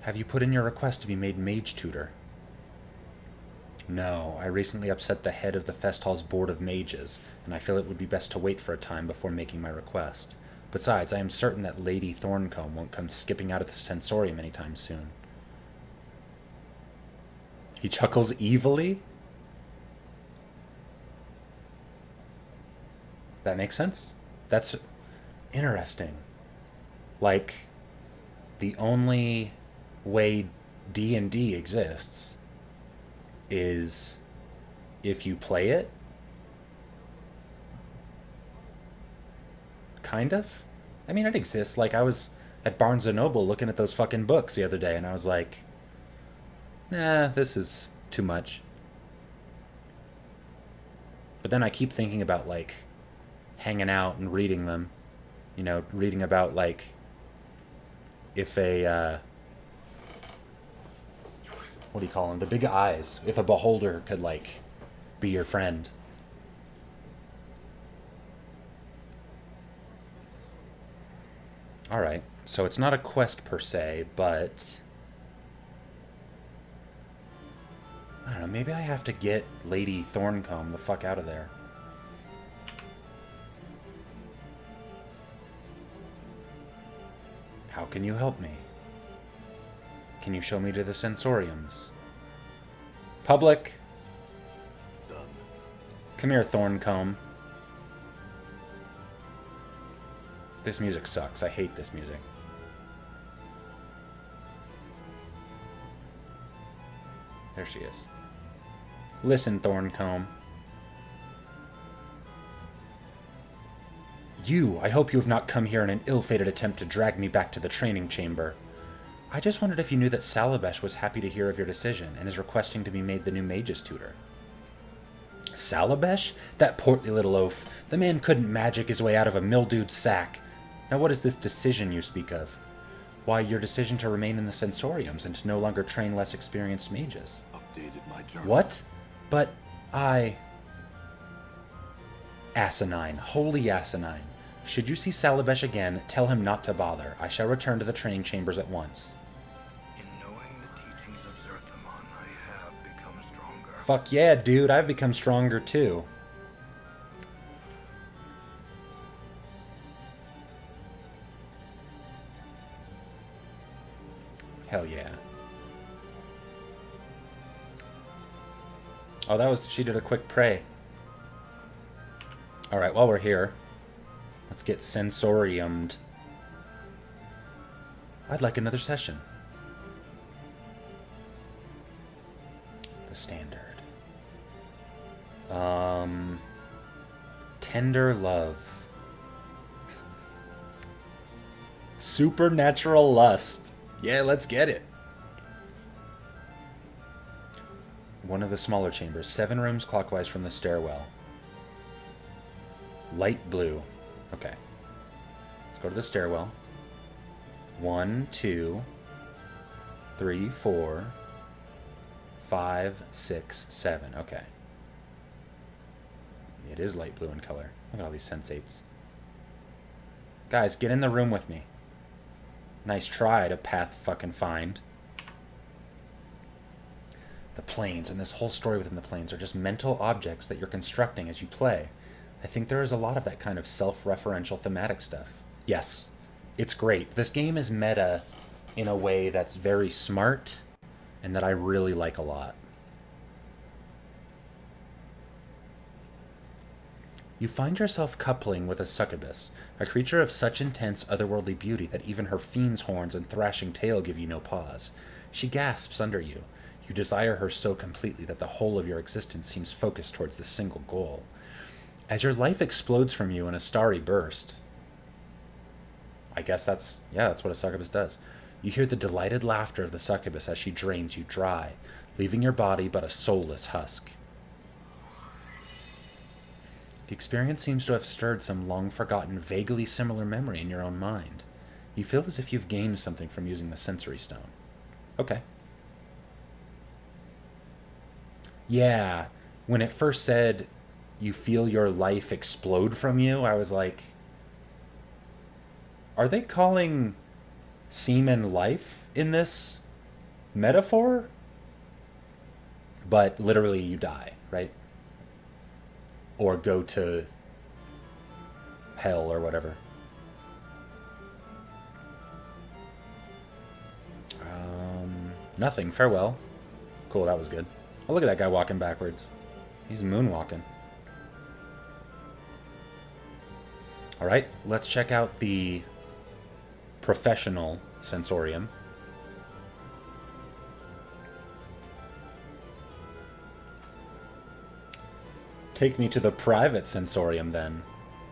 Have you put in your request to be made mage tutor? No, I recently upset the head of the Fest Hall's board of mages, and I feel it would be best to wait for a time before making my request. Besides, I am certain that Lady Thorncombe won't come skipping out of the sensorium anytime soon. He chuckles evilly? That makes sense? That's interesting. Like, the only way D&D exists is if you play it? Kind of? I mean, it exists. Like, I was at Barnes & Noble looking at those fucking books the other day, and I was like, nah, this is too much. But then I keep thinking about, like, hanging out and reading them. You know, reading about, like, if a, what do you call them? The big eyes. If a beholder could, like, be your friend. Alright, so it's not a quest per se, but I don't know, maybe I have to get Lady Thorncombe the fuck out of there. How can you help me? Can you show me to the sensoriums? Public! Done. Come here, Thorncombe. This music sucks. I hate this music. There she is. Listen, Thorncombe. I hope you have not come here in an ill-fated attempt to drag me back to the training chamber. I just wondered if you knew that Salabesh was happy to hear of your decision and is requesting to be made the new mage's tutor. Salabesh? That portly little oaf. The man couldn't magic his way out of a mildewed sack. Now what is this decision you speak of? Why, your decision to remain in the sensoriums and to no longer train less experienced mages. Updated my journal. What? But I... Asinine. Wholly asinine. Should you see Salabesh again, tell him not to bother. I shall return to the training chambers at once. In knowing the teachings of Zerthamon, I have become stronger. Fuck yeah, dude. I've become stronger too. Hell yeah. Oh, that was... She did a quick pray. Alright, while we're here, let's get sensoriumed. I'd like another session. The standard. Tender love. Supernatural lust. Yeah, let's get it. One of the smaller chambers, 7 rooms clockwise from the stairwell. Light blue. Okay. Let's go to the stairwell. 1, 2, 3, 4, 5, 6, 7. Okay. It is light blue in color. Look at all these sensates. Guys, get in the room with me. Nice try to path fucking find. The planes and this whole story within the planes are just mental objects that you're constructing as you play. I think there is a lot of that kind of self-referential thematic stuff. Yes, it's great. This game is meta in a way that's very smart and that I really like a lot. You find yourself coupling with a succubus, a creature of such intense otherworldly beauty that even her fiend's horns and thrashing tail give you no pause. She gasps under you. You desire her so completely that the whole of your existence seems focused towards this single goal. As your life explodes from you in a starry burst, I guess that's what a succubus does. You hear the delighted laughter of the succubus as she drains you dry, leaving your body but a soulless husk. The experience seems to have stirred some long-forgotten, vaguely similar memory in your own mind. You feel as if you've gained something from using the sensory stone. Okay. Yeah, when it first said you feel your life explode from you. I was like, are they calling semen life in this metaphor? But literally you die, right? Or go to hell or whatever. Nothing. Farewell. Cool, that was good. Oh, look at that guy walking backwards. He's moonwalking. Alright, let's check out the professional sensorium. Take me to the private sensorium, then.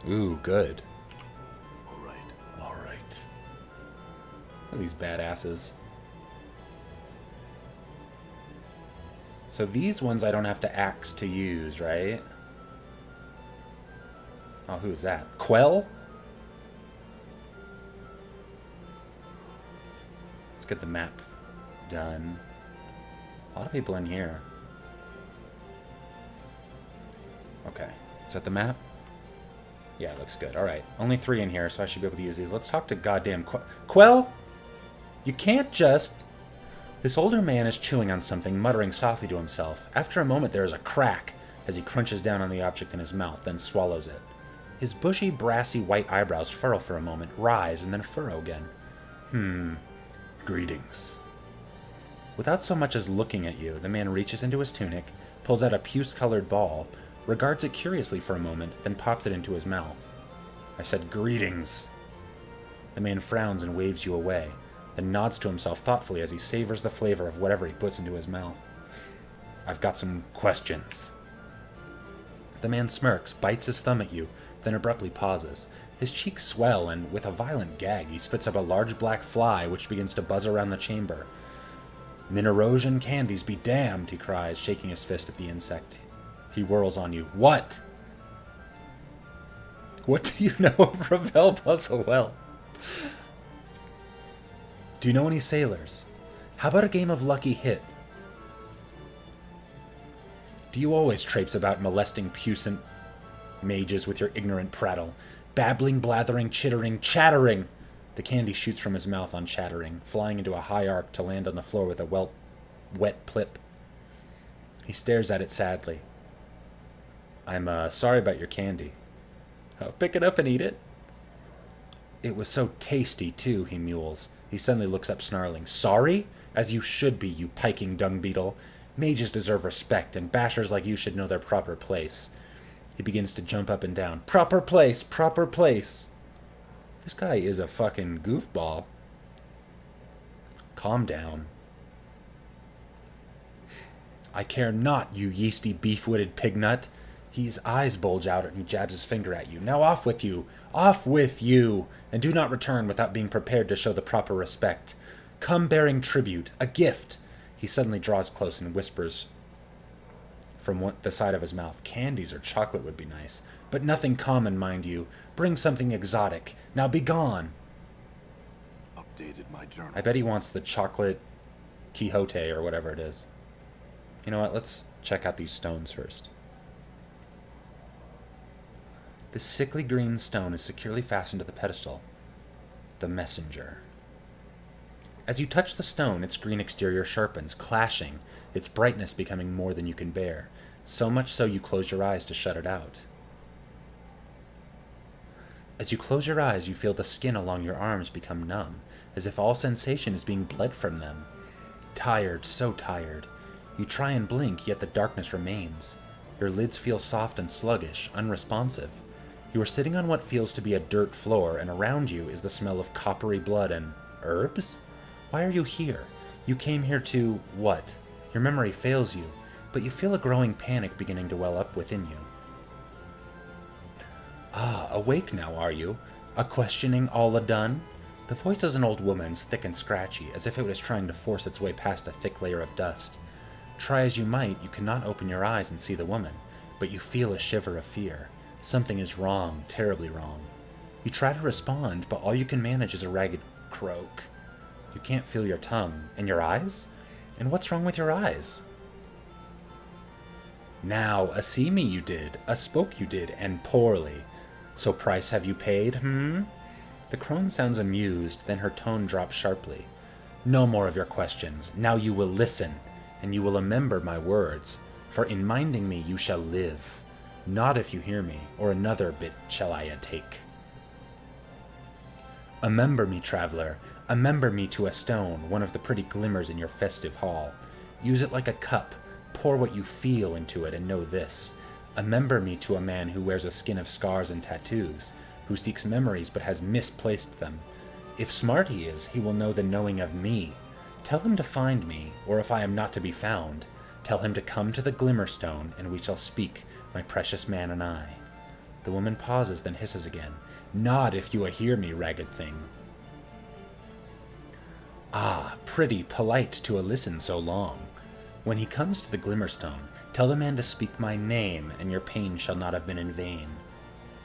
Ooh, good. Alright. Look at these badasses. So these ones I don't have to axe to use, right? Oh, who's that? Quell? Let's get the map done. A lot of people in here. Okay. Is that the map? Yeah, it looks good. Alright. Only 3 in here, so I should be able to use these. Let's talk to goddamn Quell? You can't just... This older man is chewing on something, muttering softly to himself. After a moment, there is a crack as he crunches down on the object in his mouth, then swallows it. His bushy, brassy white eyebrows furrow for a moment, rise, and then furrow again. Greetings. Without so much as looking at you, the man reaches into his tunic, pulls out a puce-colored ball, regards it curiously for a moment, then pops it into his mouth. I said, greetings. The man frowns and waves you away, then nods to himself thoughtfully as he savors the flavor of whatever he puts into his mouth. I've got some questions. The man smirks, bites his thumb at you, then abruptly pauses. His cheeks swell, and with a violent gag, he spits up a large black fly which begins to buzz around the chamber. Minerosian candies be damned, he cries, shaking his fist at the insect. He whirls on you. What? What do you know of Ravel Puzzlewell? Do you know any sailors? How about a game of Lucky Hit? Do you always traipse about molesting puissant mages with your ignorant prattle? Babbling, blathering, chittering, chattering! The candy shoots from his mouth on chattering, flying into a high arc to land on the floor with a wet plip. He stares at it sadly. I'm sorry about your candy. Oh, pick it up and eat it. It was so tasty, too, he mules. He suddenly looks up, snarling. Sorry? As you should be, you piking dung beetle. Mages deserve respect, and bashers like you should know their proper place. He begins to jump up and down. Proper place! Proper place! This guy is a fucking goofball. Calm down. I care not, you yeasty, beef-witted pignut. His eyes bulge out and he jabs his finger at you. Now off with you! Off with you! And do not return without being prepared to show the proper respect. Come bearing tribute, a gift. He suddenly draws close and whispers from the side of his mouth. Candies or chocolate would be nice, but nothing common, mind you. Bring something exotic. Now be gone. Updated my journal. I bet he wants the chocolate Quixote or whatever it is. You know what? Let's check out these stones first. This sickly green stone is securely fastened to the pedestal. The messenger. As you touch the stone, its green exterior sharpens, clashing, its brightness becoming more than you can bear, so much so you close your eyes to shut it out. As you close your eyes, you feel the skin along your arms become numb, as if all sensation is being bled from them. Tired, so tired. You try and blink, yet the darkness remains. Your lids feel soft and sluggish, unresponsive. You are sitting on what feels to be a dirt floor, and around you is the smell of coppery blood and herbs? Why are you here? You came here to what? Your memory fails you, but you feel a growing panic beginning to well up within you. Ah, awake now, are you? A questioning all a-done? The voice is an old woman's, thick and scratchy, as if it was trying to force its way past a thick layer of dust. Try as you might, you cannot open your eyes and see the woman, but you feel a shiver of fear. Something is wrong, terribly wrong. You try to respond, but all you can manage is a ragged croak. You can't feel your tongue. And your eyes? And what's wrong with your eyes? Now, a see me you did, a spoke you did, and poorly. So price have you paid, The crone sounds amused, then her tone drops sharply. No more of your questions. Now you will listen, and you will remember my words, for in minding me you shall live. Not if you hear me, or another bit shall I take. Remember me, traveler, remember me to a stone, one of the pretty glimmers in your festive hall. Use it like a cup, pour what you feel into it, and know this. Remember me to a man who wears a skin of scars and tattoos, who seeks memories but has misplaced them. If smart he is, he will know the knowing of me. Tell him to find me, or if I am not to be found, tell him to come to the Glimmerstone, and we shall speak, my precious man and I. The woman pauses, then hisses again. Nod if you hear me, ragged thing. Ah, pretty polite to a listen so long. When he comes to the Glimmerstone, tell the man to speak my name, and your pain shall not have been in vain.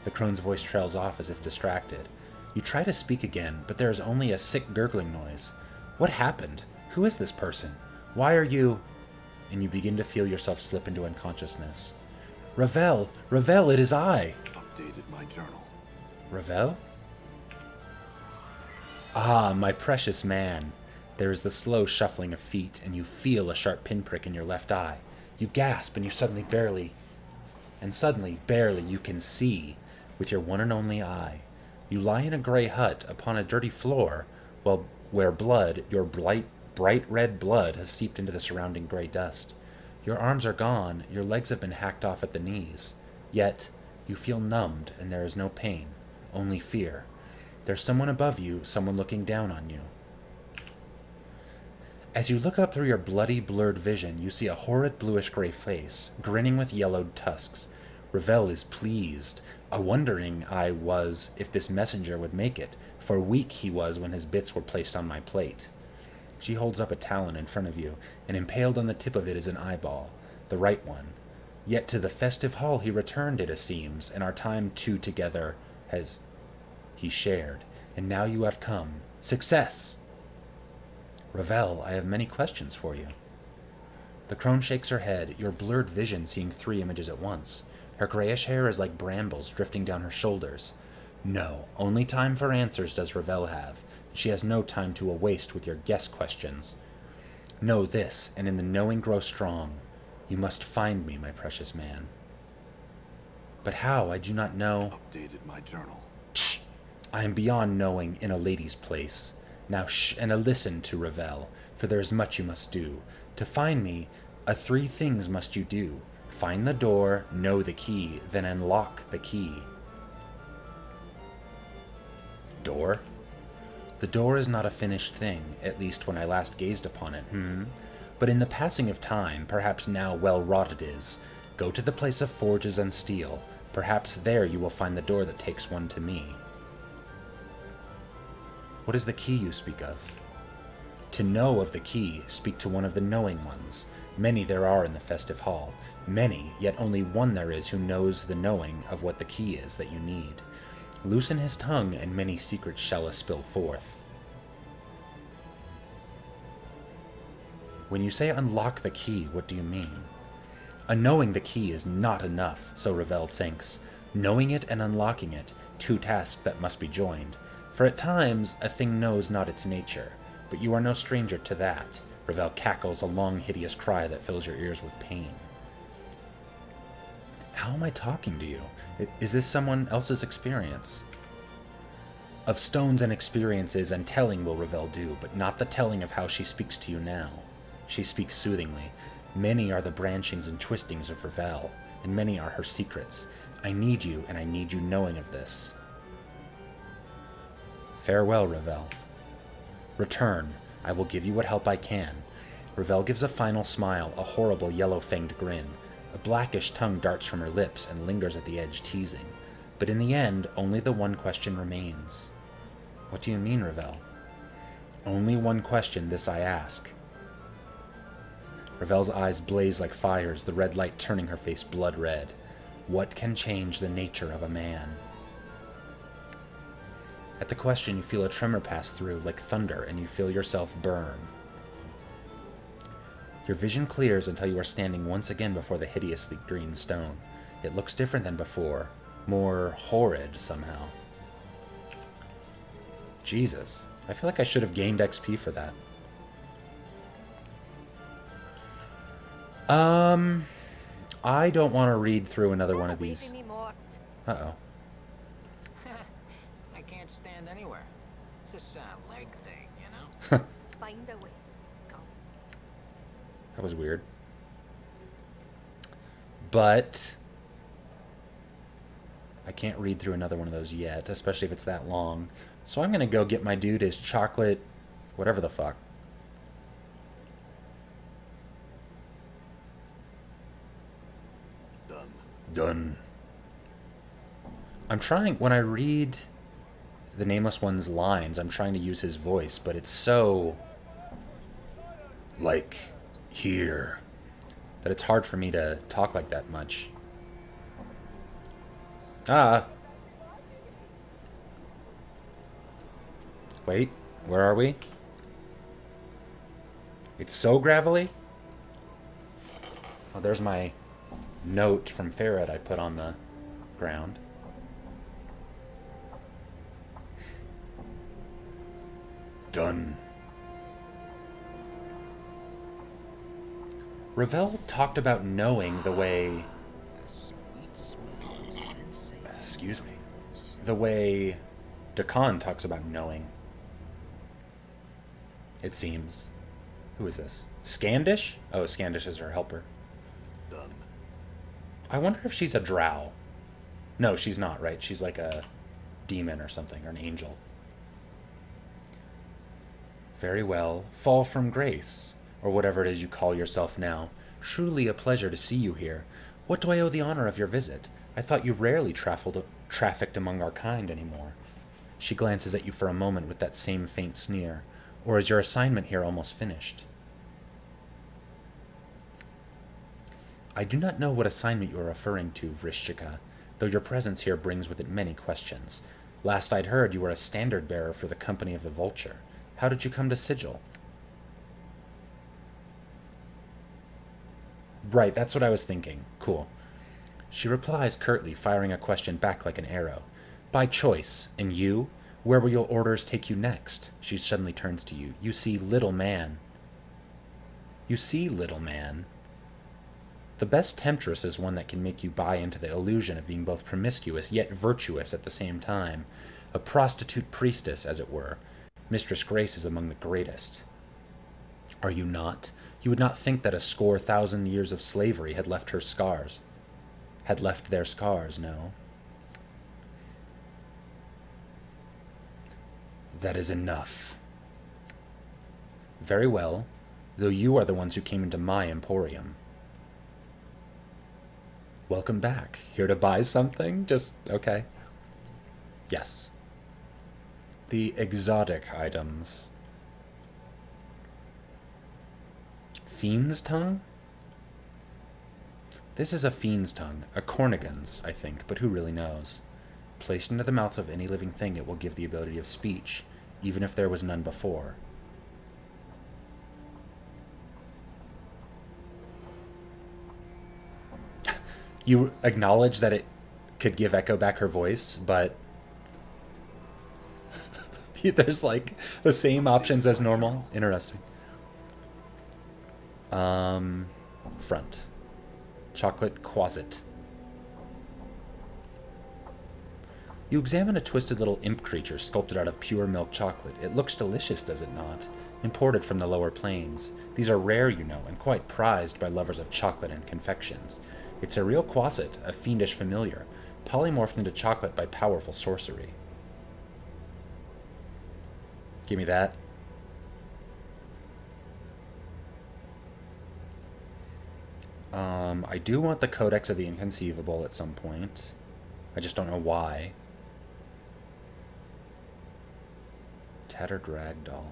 The crone's voice trails off as if distracted. You try to speak again, but there is only a sick gurgling noise. What happened? Who is this person? Why are you... And you begin to feel yourself slip into unconsciousness. Ravel! Ravel, it is I! Updated my journal. Ravel? Ah, my precious man. There is the slow shuffling of feet, and you feel a sharp pinprick in your left eye. You gasp, and you suddenly, barely, you can see with your one and only eye. You lie in a gray hut upon a dirty floor, where blood, your bright red blood, has seeped into the surrounding gray dust. Your arms are gone, your legs have been hacked off at the knees. Yet, you feel numbed, and there is no pain, only fear. There's someone above you, someone looking down on you. As you look up through your bloody, blurred vision, you see a horrid bluish-gray face, grinning with yellowed tusks. Ravel is pleased. A wondering I was if this messenger would make it, for weak he was when his bits were placed on my plate. She holds up a talon in front of you, and impaled on the tip of it is an eyeball, the right one. Yet to the festive hall he returned, it seems, and our time too together he shared, and now you have come. Success! Ravel, I have many questions for you. The crone shakes her head, your blurred vision seeing 3 images at once. Her grayish hair is like brambles drifting down her shoulders. No, only time for answers does Ravel have. She has no time to waste with your guess questions. Know this, and in the knowing grow strong. You must find me, my precious man. But how? I do not know. Updated my journal. Shh! I am beyond knowing in a lady's place. Now shh, and listen to Ravel, for there is much you must do. To find me, 3 things must you do. Find the door, know the key, then unlock the key. Door? The door is not a finished thing, at least when I last gazed upon it, But in the passing of time, perhaps now well wrought it is. Go to the place of forges and steel. Perhaps there you will find the door that takes one to me. What is the key you speak of? To know of the key, speak to one of the knowing ones. Many there are in the festive hall. Many, yet only one there is who knows the knowing of what the key is that you need. Loosen his tongue, and many secrets shall spill forth. When you say unlock the key, what do you mean? Knowing the key is not enough, so Ravel thinks. Knowing it and unlocking it, 2 tasks that must be joined. For at times, a thing knows not its nature, but you are no stranger to that. Ravel cackles a long, hideous cry that fills your ears with pain. How am I talking to you? Is this someone else's experience? Of stones and experiences and telling will Ravel do, but not the telling of how she speaks to you now. She speaks soothingly. Many are the branchings and twistings of Ravel, and many are her secrets. I need you, and I need you knowing of this. Farewell, Ravel. Return. I will give you what help I can. Ravel gives a final smile, a horrible yellow-fanged grin. A blackish tongue darts from her lips and lingers at the edge, teasing. But in the end, only the one question remains. What do you mean, Ravel? Only one question, this I ask. Ravel's eyes blaze like fires, the red light turning her face blood red. What can change the nature of a man? At the question, you feel a tremor pass through, like thunder, and you feel yourself burn. Your vision clears until you are standing once again before the hideously green stone. It looks different than before. More horrid, somehow. Jesus. I feel like I should have gained XP for that. I don't want to read through another one of these. Uh-oh. I can't stand anywhere. It's just a leg thing, you know? Find a way, scum. That was weird. But I can't read through another one of those yet, especially if it's that long. So I'm going to go get my dude his chocolate, whatever the fuck. Done. I'm trying, when I read the Nameless One's lines, I'm trying to use his voice, but it's so, like, here, that it's hard for me to talk like that much. Ah. Wait, where are we? It's so gravelly? Oh, there's my note from Ferret I put on the ground. Done. Ravel talked about knowing the way... Excuse me. The way Dakan talks about knowing. It seems. Who is this? Scandish? Oh, Scandish is her helper. Done. I wonder if she's a drow. No, she's not, right? She's like a demon or something, or an angel. Very well. Fall from grace, or whatever it is you call yourself now. Truly a pleasure to see you here. What do I owe the honor of your visit? I thought you rarely trafficked among our kind anymore. She glances at you for a moment with that same faint sneer. Or is your assignment here almost finished? I do not know what assignment you are referring to, Vrishchika, though your presence here brings with it many questions. Last I'd heard, you were a standard bearer for the Company of the Vulture. How did you come to Sigil? Right, that's what I was thinking. Cool. She replies curtly, firing a question back like an arrow. By choice. And you? Where will your orders take you next? She suddenly turns to you. You see, little man. You see, little man. The best temptress is one that can make you buy into the illusion of being both promiscuous yet virtuous at the same time. A prostitute priestess, as it were. Mistress Grace is among the greatest. Are you not? You would not think that a 1,000 years of slavery had left her scars. Had left their scars, no? That is enough. Very well, though you are the ones who came into my emporium. Welcome back. Here to buy something? Just, okay. Yes. The exotic items. Fiend's tongue? This is a fiend's tongue, a Cornigan's, I think, but who really knows? Placed into the mouth of any living thing, it will give the ability of speech, even if there was none before. You acknowledge that it could give Echo back her voice, but there's like the same options as normal. Interesting. Front. Chocolate quasit. You examine a twisted little imp creature sculpted out of pure milk chocolate. It looks delicious, does it not? Imported from the lower plains. These are rare, you know, and quite prized by lovers of chocolate and confections. It's a real quasit, a fiendish familiar, polymorphed into chocolate by powerful sorcery. Give me that. I do want the Codex of the Inconceivable at some point. I just don't know why. Tattered rag doll.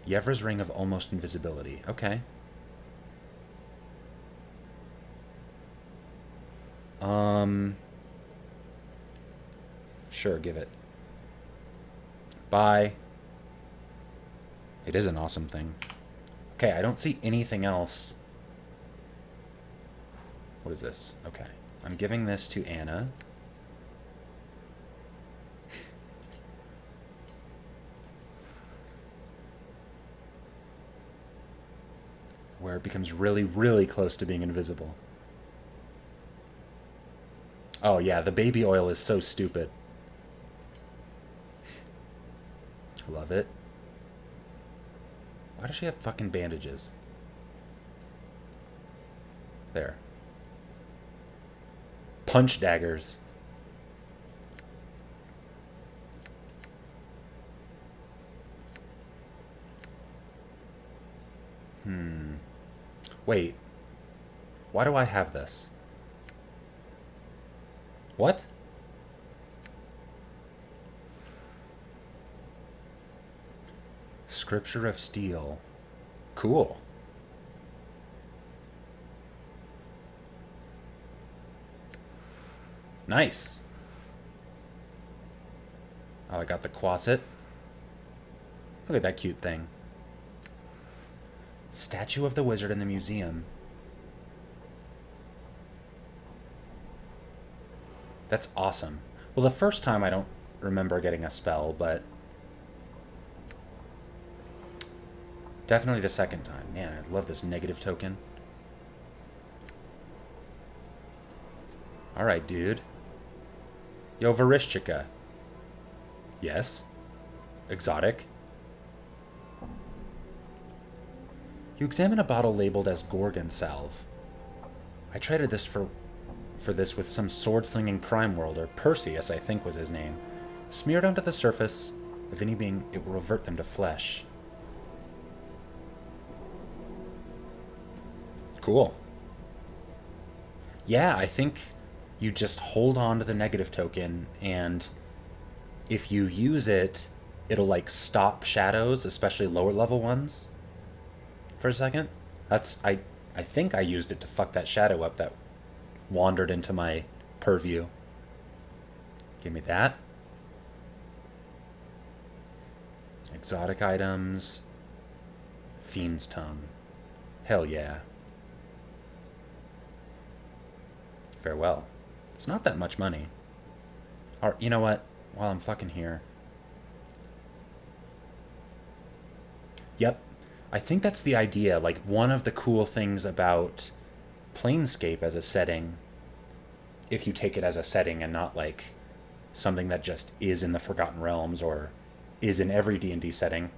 Yevra's Ring of Almost Invisibility. Okay. Sure, give it. Bye. It is an awesome thing. Okay, I don't see anything else. What is this? Okay. I'm giving this to Anna. Where it becomes really, really close to being invisible. Oh yeah, the baby oil is so stupid. Love it. Why does she have fucking bandages? There. Punch daggers. Wait. Why do I have this? What? Scripture of Steel. Cool. Nice. Oh, I got the Quasit. Look at that cute thing. Statue of the Wizard in the museum. That's awesome. Well, the first time I don't remember getting a spell, but definitely the second time. Man, I love this negative token. Alright, dude. Yo, Varishchika. Yes. Exotic. You examine a bottle labeled as Gorgon Salve. I traded this for this with some sword-slinging prime world, or Perseus, I think was his name. Smeared onto the surface of any being, it will revert them to flesh. Cool. Yeah, I think you just hold on to the negative token, and if you use it, it'll like stop shadows, especially lower level ones, for a second. That's I think I used it to fuck that shadow up that wandered into my purview. Give me that. Exotic items. Fiend's Tongue. Hell yeah. Farewell. It's not that much money. Or, you know what? While I'm fucking here. Yep. I think that's the idea. Like, one of the cool things about Planescape as a setting, if you take it as a setting and not like something that just is in the Forgotten Realms or is in every D&D setting,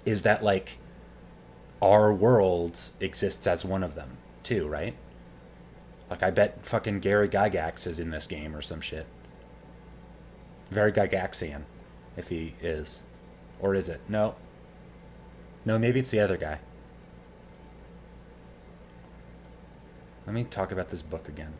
is that like our world exists as one of them too, right? Like, I bet fucking Gary Gygax is in this game or some shit. Very Gygaxian, if he is. Or is it? No. No, maybe it's the other guy. Let me talk about this book again.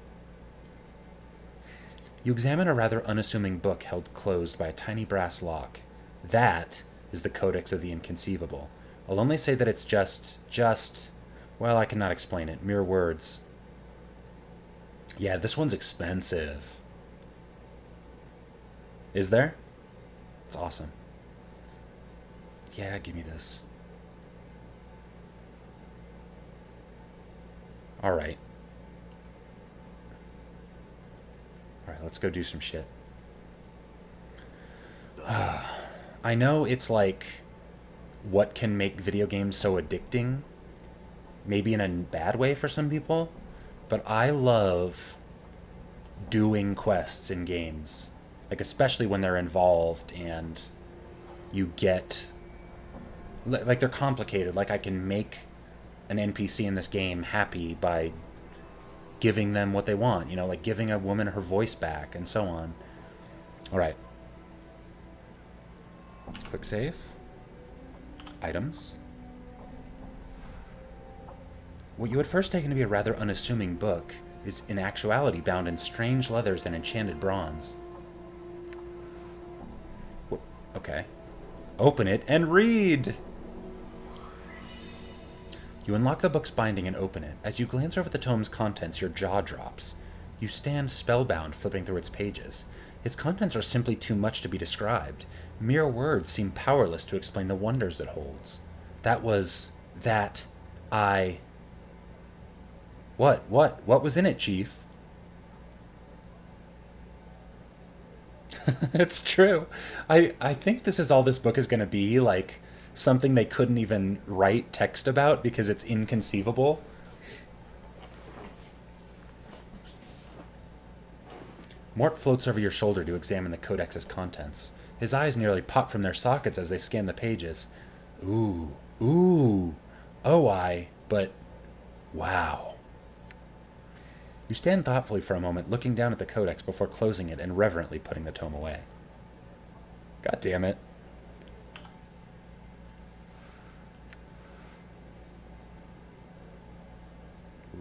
You examine a rather unassuming book held closed by a tiny brass lock. That is the Codex of the Inconceivable. I'll only say that it's just, well, I cannot explain it. Mere words. Yeah, this one's expensive. Is there? It's awesome. Yeah, give me this. Alright. Alright, let's go do some shit. I know it's like what can make video games so addicting. Maybe in a bad way for some people. But I love doing quests in games. Like, especially when they're involved and you get... Like, they're complicated. Like, I can make an NPC in this game happy by giving them what they want. You know, like giving a woman her voice back and so on. Alright. Quick save. Items. What you had first taken to be a rather unassuming book is in actuality bound in strange leathers and enchanted bronze. Okay. Open it and read! You unlock the book's binding and open it. As you glance over the tome's contents, your jaw drops. You stand spellbound, flipping through its pages. Its contents are simply too much to be described. Mere words seem powerless to explain the wonders it holds. That was... that... I... What was in it, Chief? It's true. I think this is all this book is going to be, like, something they couldn't even write text about because it's inconceivable. Mort floats over your shoulder to examine the codex's contents. His eyes nearly pop from their sockets as they scan the pages. Ooh, but wow. You stand thoughtfully for a moment, looking down at the codex before closing it and reverently putting the tome away. God damn it.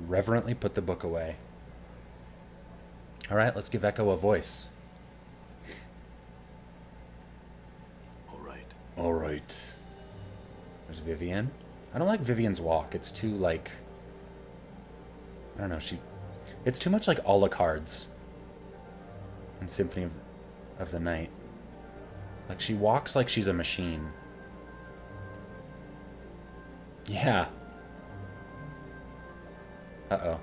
Reverently put the book away. Alright, let's give Echo a voice. Alright. There's Vivian. I don't like Vivian's walk. It's too, like... I don't know, it's too much like Alucard's in Symphony of the Night. Like, she walks like she's a machine. Yeah. Uh-oh.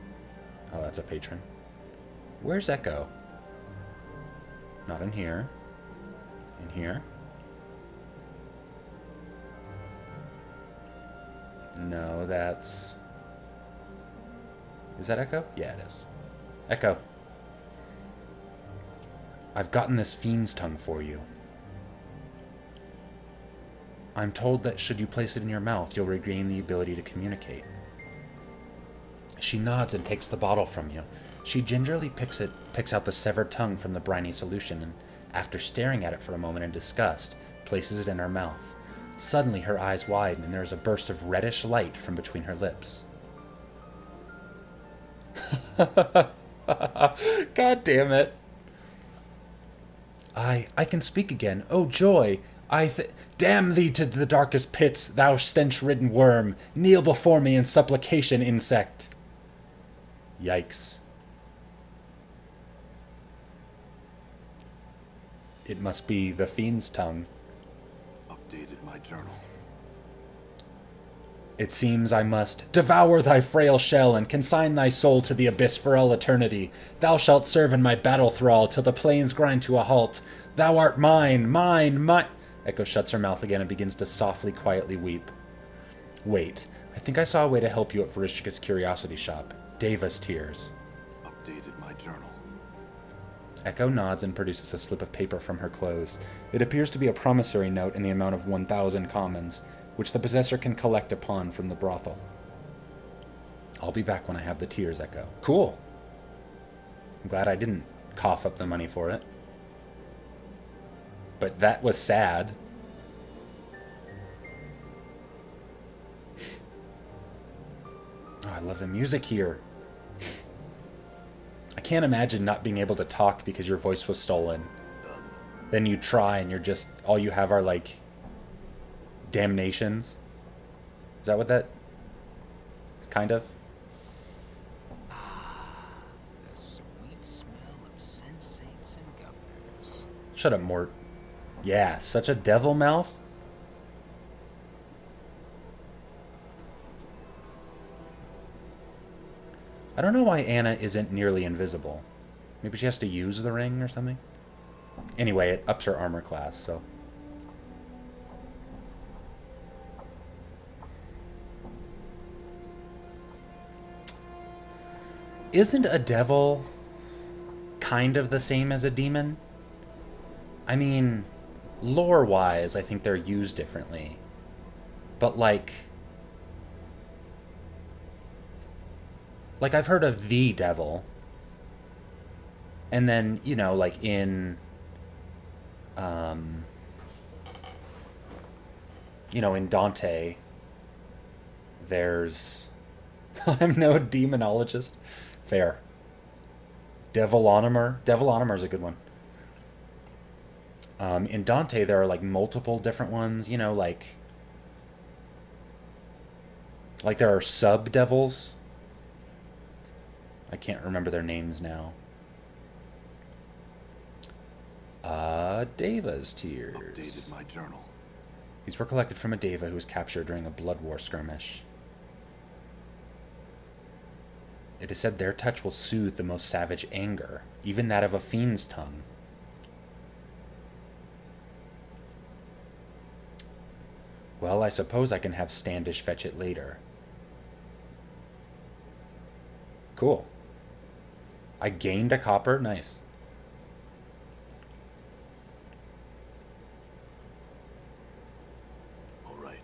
Oh, that's a patron. Where's Echo? Not in here. In here? No, that's... Is that Echo? Yeah, it is. Echo. I've gotten this fiend's tongue for you. I'm told that should you place it in your mouth, you'll regain the ability to communicate. She nods and takes the bottle from you. She gingerly picks out the severed tongue from the briny solution, and after staring at it for a moment in disgust, places it in her mouth. Suddenly her eyes widen, and there is a burst of reddish light from between her lips. God damn it. I can speak again. Oh, joy! Damn thee to the darkest pits, thou stench-ridden worm! Kneel before me in supplication, insect! Yikes. It must be the fiend's tongue. Updated my journal. It seems I must devour thy frail shell and consign thy soul to the abyss for all eternity. Thou shalt serve in my battle thrall till the plains grind to a halt. Thou art mine, mine, mine. Echo shuts her mouth again and begins to softly, quietly weep. Wait, I think I saw a way to help you at Varishka's Curiosity Shop. Deva's Tears. Updated my journal. Echo nods and produces a slip of paper from her clothes. It appears to be a promissory note in the amount of 1,000 commons, which the possessor can collect upon from the brothel. I'll be back when I have the tears, Echo. Cool. I'm glad I didn't cough up the money for it. But that was sad. Oh, I love the music here. I can't imagine not being able to talk because your voice was stolen. Then you try and you're just... all you have are, like... damnations. Is that what that... kind of? The sweet smell of sensates and governors. Shut up, Mort. Yeah, such a devil mouth. I don't know why Anna isn't nearly invisible. Maybe she has to use the ring or something? Anyway, it ups her armor class, so... Isn't a devil kind of the same as a demon? I mean, lore-wise, I think they're used differently. But, like, I've heard of the devil. And then, you know, like in... you know, in Dante, there's... I'm no demonologist. Fair. Devilonomer. Devilonomer's a good one. In Dante, there are, like, multiple different ones, you know, like there are sub-devils. I can't remember their names now. Deva's tears. Updated my journal. These were collected from a Deva who was captured during a blood war skirmish. It is said their touch will soothe the most savage anger, even that of a fiend's tongue. Well, I suppose I can have Standish fetch it later. Cool. I gained a copper. Nice. All right.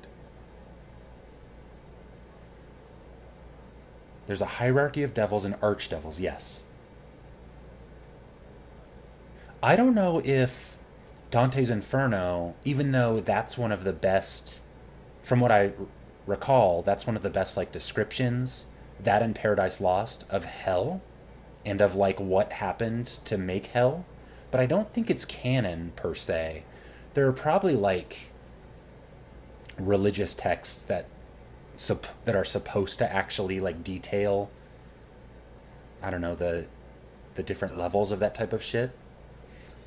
There's a hierarchy of devils and archdevils, yes. I don't know if Dante's Inferno, even though that's one of the best, from what I recall, that's one of the best, like, descriptions, that and Paradise Lost, of hell, and of, like, what happened to make hell. But I don't think it's canon, per se. There are probably, like, religious texts that are supposed to actually, like, detail, I don't know, the different levels of that type of shit.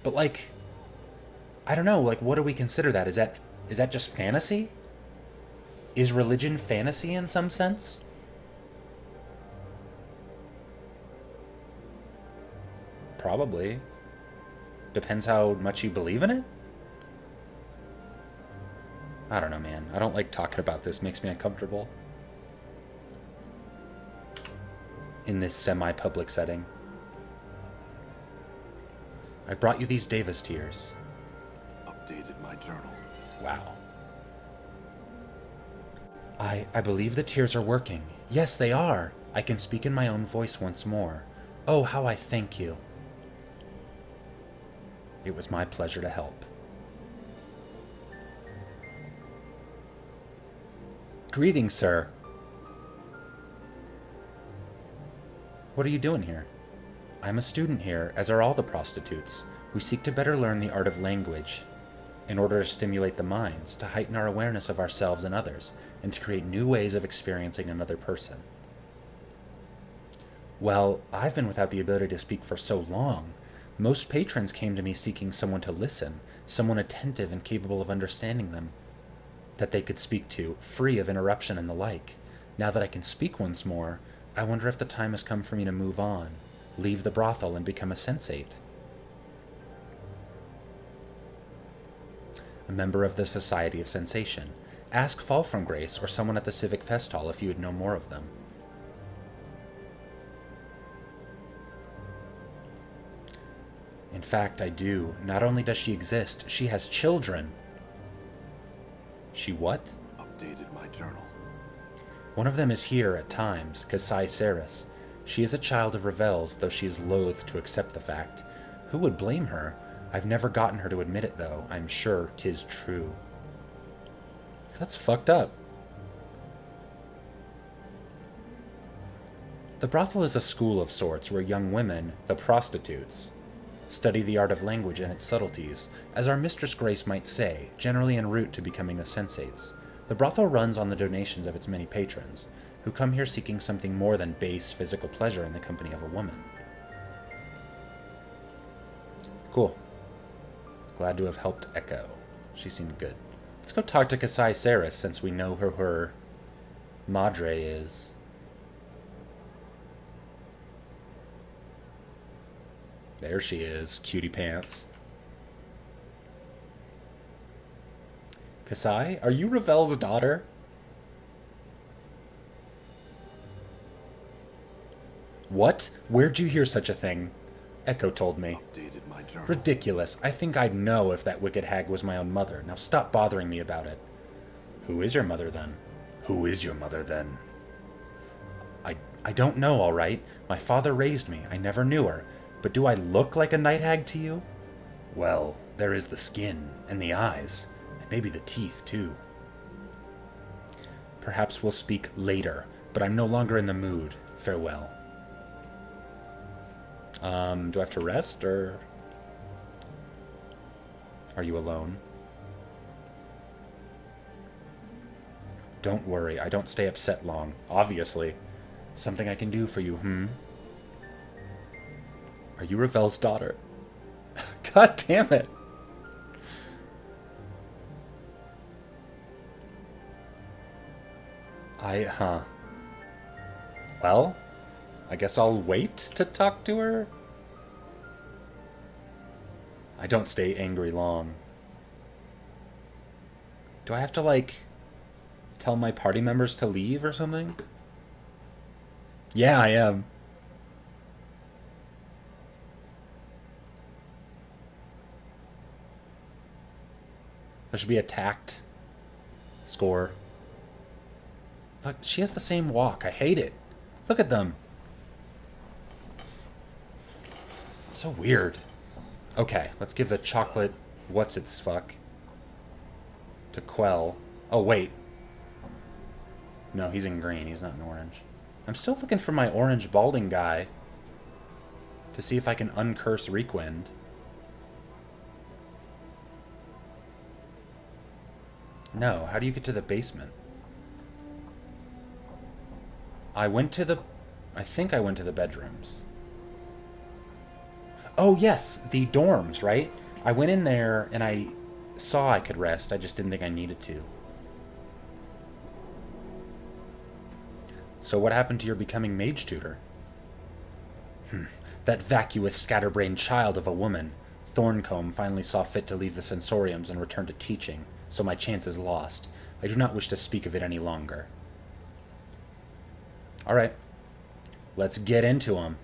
But, like, I don't know, like, what do we consider that? Is that just fantasy? Is religion fantasy in some sense? Probably. Depends how much you believe in it? I don't know, man. I don't like talking about this. Makes me uncomfortable. In this semi-public setting. I brought you these Deva's tears. Updated my journal. Wow. I believe the tears are working. Yes, they are. I can speak in my own voice once more. Oh, how I thank you. It was my pleasure to help. Greetings, sir. What are you doing here? I'm a student here, as are all the prostitutes. We seek to better learn the art of language in order to stimulate the minds, to heighten our awareness of ourselves and others, and to create new ways of experiencing another person. Well, I've been without the ability to speak for so long. Most patrons came to me seeking someone to listen, someone attentive and capable of understanding them, that they could speak to, free of interruption and the like. Now that I can speak once more, I wonder if the time has come for me to move on, leave the brothel and become a sensate. A member of the Society of Sensation. Ask Fall from Grace or someone at the Civic Fest Hall if you would know more of them. In fact, I do. Not only does she exist, she has children. She what? Updated my journal. One of them is here at times, Kasai Saris. She is a child of Ravel's, though she is loath to accept the fact. Who would blame her? I've never gotten her to admit it, though. I'm sure 'tis true. That's fucked up. The brothel is a school of sorts where young women, the prostitutes, study the art of language and its subtleties, as our Mistress Grace might say, generally en route to becoming the sensates. The brothel runs on the donations of its many patrons, who come here seeking something more than base physical pleasure in the company of a woman. Cool. Glad to have helped Echo. She seemed good. Let's go talk to Kasai Saris, since we know who her madre is. There she is, cutie pants. Kasai, are you Ravel's daughter? What? Where'd you hear such a thing? Echo told me. Updated my journal. Ridiculous. I think I'd know if that wicked hag was my own mother. Now stop bothering me about it. Who is your mother, then? Who is your mother, then? I don't know, all right. My father raised me. I never knew her. But do I look like a night hag to you? Well, there is the skin, and the eyes, and maybe the teeth, too. Perhaps we'll speak later, but I'm no longer in the mood. Farewell. Do I have to rest, or are you alone? Don't worry, I don't stay upset long, obviously. Something I can do for you, Are you Ravel's daughter? God damn it. Well, I guess I'll wait to talk to her. I don't stay angry long. Do I have to, like, tell my party members to leave or something? Yeah, I am. There should be a tact score. Look, she has the same walk. I hate it. Look at them. So weird. Okay, let's give the chocolate what's-its-fuck to Quell. Oh, wait. No, he's in green. He's not in orange. I'm still looking for my orange balding guy to see if I can uncurse Reekwind. No, how do you get to the basement? I think I went to the bedrooms. Oh, yes, the dorms, right? I went in there and I saw I could rest. I just didn't think I needed to. So what happened to your becoming mage tutor? That vacuous, scatterbrained child of a woman. Thorncombe finally saw fit to leave the sensoriums and return to teaching, so my chance is lost. I do not wish to speak of it any longer. Alright. Let's get into them.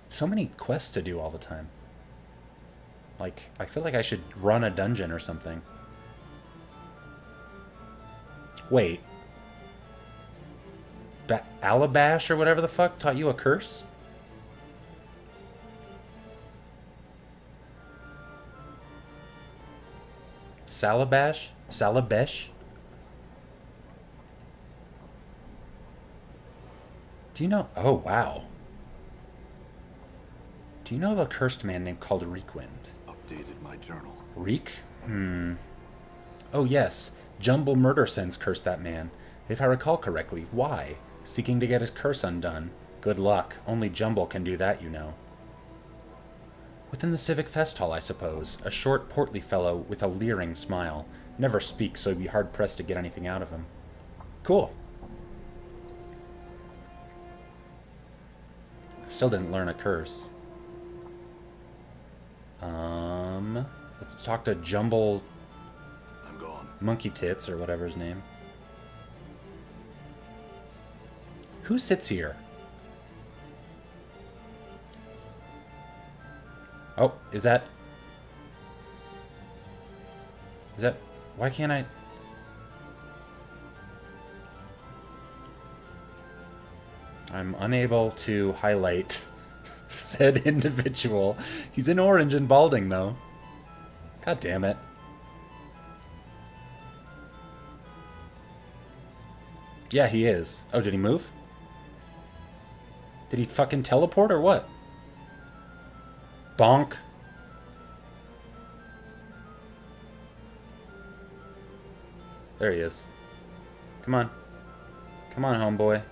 So many quests to do all the time. Like, I feel like I should run a dungeon or something. Wait. Alabash or whatever the fuck taught you a curse? Salabash? Salabesh? Do you know... Oh, wow. Do you know of a cursed man named called Reekwind? Updated my journal. Reek? Oh, yes. Jumble Murder Sense cursed that man. If I recall correctly, why? Seeking to get his curse undone. Good luck. Only Jumble can do that, you know. Within the Civic Fest Hall, I suppose. A short, portly fellow with a leering smile. Never speaks, so it'd be hard-pressed to get anything out of him. Cool. Still didn't learn a curse. Let's talk to Jumble... I'm gone. Monkey Tits, or whatever his name. Who sits here? Oh, is that... Why can't I... I'm unable to highlight said individual. He's in orange and balding, though. God damn it. Yeah, he is. Oh, did he move? Did he fucking teleport or what? Bonk. There he is. Come on. Come on, homeboy.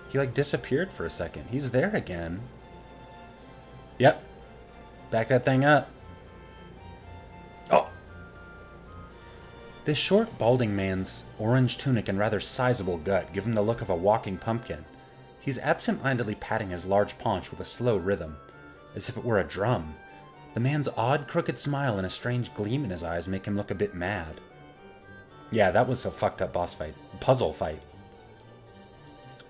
He, like, disappeared for a second. He's there again. Yep. Back that thing up. Oh! This short, balding man's orange tunic and rather sizable gut give him the look of a walking pumpkin. He's absent-mindedly patting his large paunch with a slow rhythm, as if it were a drum. The man's odd, crooked smile and a strange gleam in his eyes make him look a bit mad. Yeah, that was a fucked-up boss fight. Puzzle fight.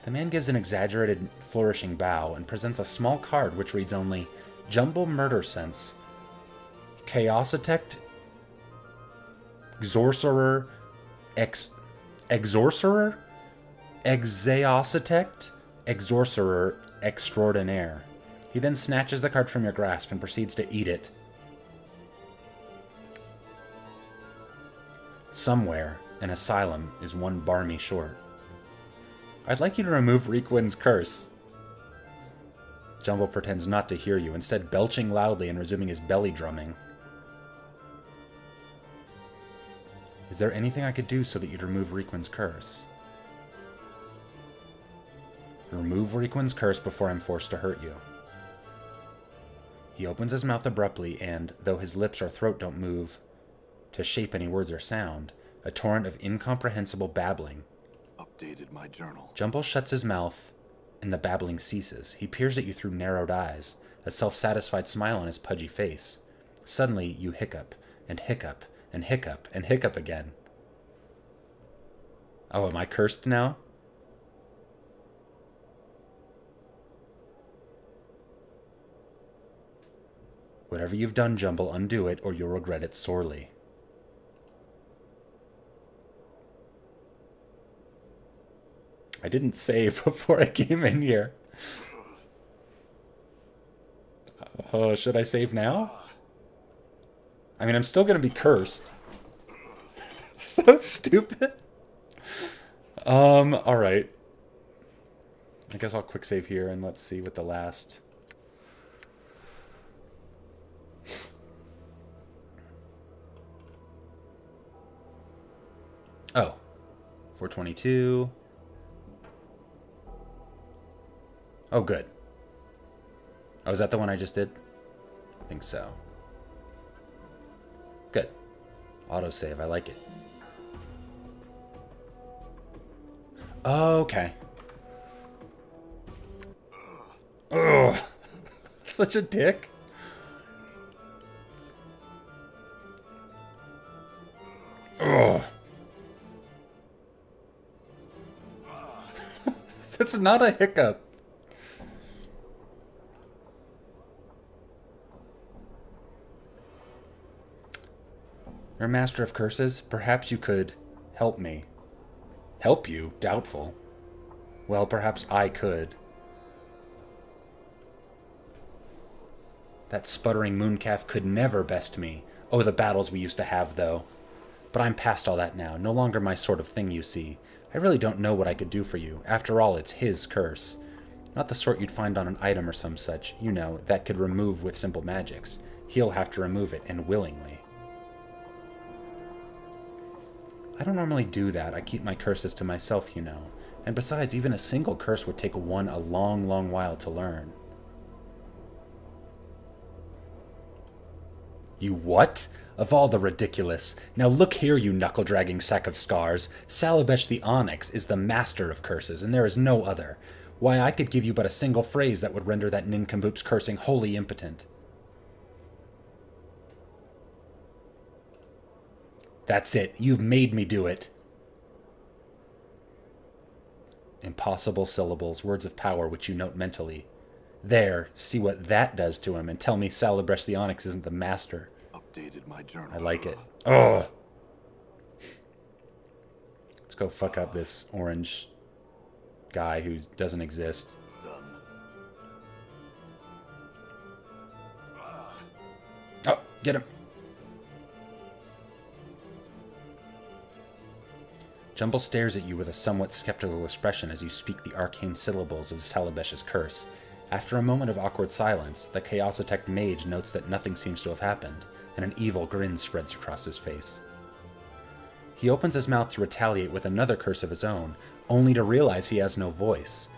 The man gives an exaggerated, flourishing bow and presents a small card which reads only, Jumble Murder Sense. Chaositect? Exorcerer? Exorcerer? Exeositect? Exorcerer Extraordinaire. He then snatches the card from your grasp and proceeds to eat it. Somewhere, an asylum is one barmy short. I'd like you to remove Reekwind's curse. Jumble pretends not to hear you, instead belching loudly and resuming his belly drumming. Is there anything I could do so that you'd remove Reekwind's curse? Remove Reekwind's curse before I'm forced to hurt you. He opens his mouth abruptly, and, though his lips or throat don't move to shape any words or sound, a torrent of incomprehensible babbling. Updated my journal. Jumble shuts his mouth, and the babbling ceases. He peers at you through narrowed eyes, a self-satisfied smile on his pudgy face. Suddenly, you hiccup, and hiccup, and hiccup, and hiccup again. Oh, am I cursed now? Whatever you've done, Jumble, undo it, or you'll regret it sorely. I didn't save before I came in here. Oh, should I save now? I mean, I'm still going to be cursed. So stupid. Alright. I guess I'll quick save here and let's see what the last... Oh. 422. Oh, good. Oh, is that the one I just did? I think so. Good. Autosave, I like it. Okay. Ugh. Such a dick. Ugh. That's not a hiccup. You're a master of curses. Perhaps you could help me. Help you? Doubtful. Well, perhaps I could. That sputtering mooncalf could never best me. Oh, the battles we used to have, though. But I'm past all that now. No longer my sort of thing, you see. I really don't know what I could do for you. After all, it's his curse. Not the sort you'd find on an item or some such, you know, that could remove with simple magics. He'll have to remove it, and willingly. I don't normally do that. I keep my curses to myself, you know. And besides, even a single curse would take one a long, long while to learn. You what? Of all the ridiculous. Now look here, you knuckle-dragging sack of scars. Salabesh the Onyx is the master of curses, and there is no other. Why, I could give you but a single phrase that would render that nincompoop's cursing wholly impotent. That's it. You've made me do it. Impossible syllables, words of power which you note mentally. There, see what that does to him, and tell me Salabresh the Onyx isn't the master. Updated my journal. I like it. Oh! Let's go fuck up this orange guy who doesn't exist. Done. Oh, get him. Jumble stares at you with a somewhat skeptical expression as you speak the arcane syllables of Salabesh's curse. After a moment of awkward silence, the Chaositect mage notes that nothing seems to have happened, and an evil grin spreads across his face. He opens his mouth to retaliate with another curse of his own, only to realize he has no voice.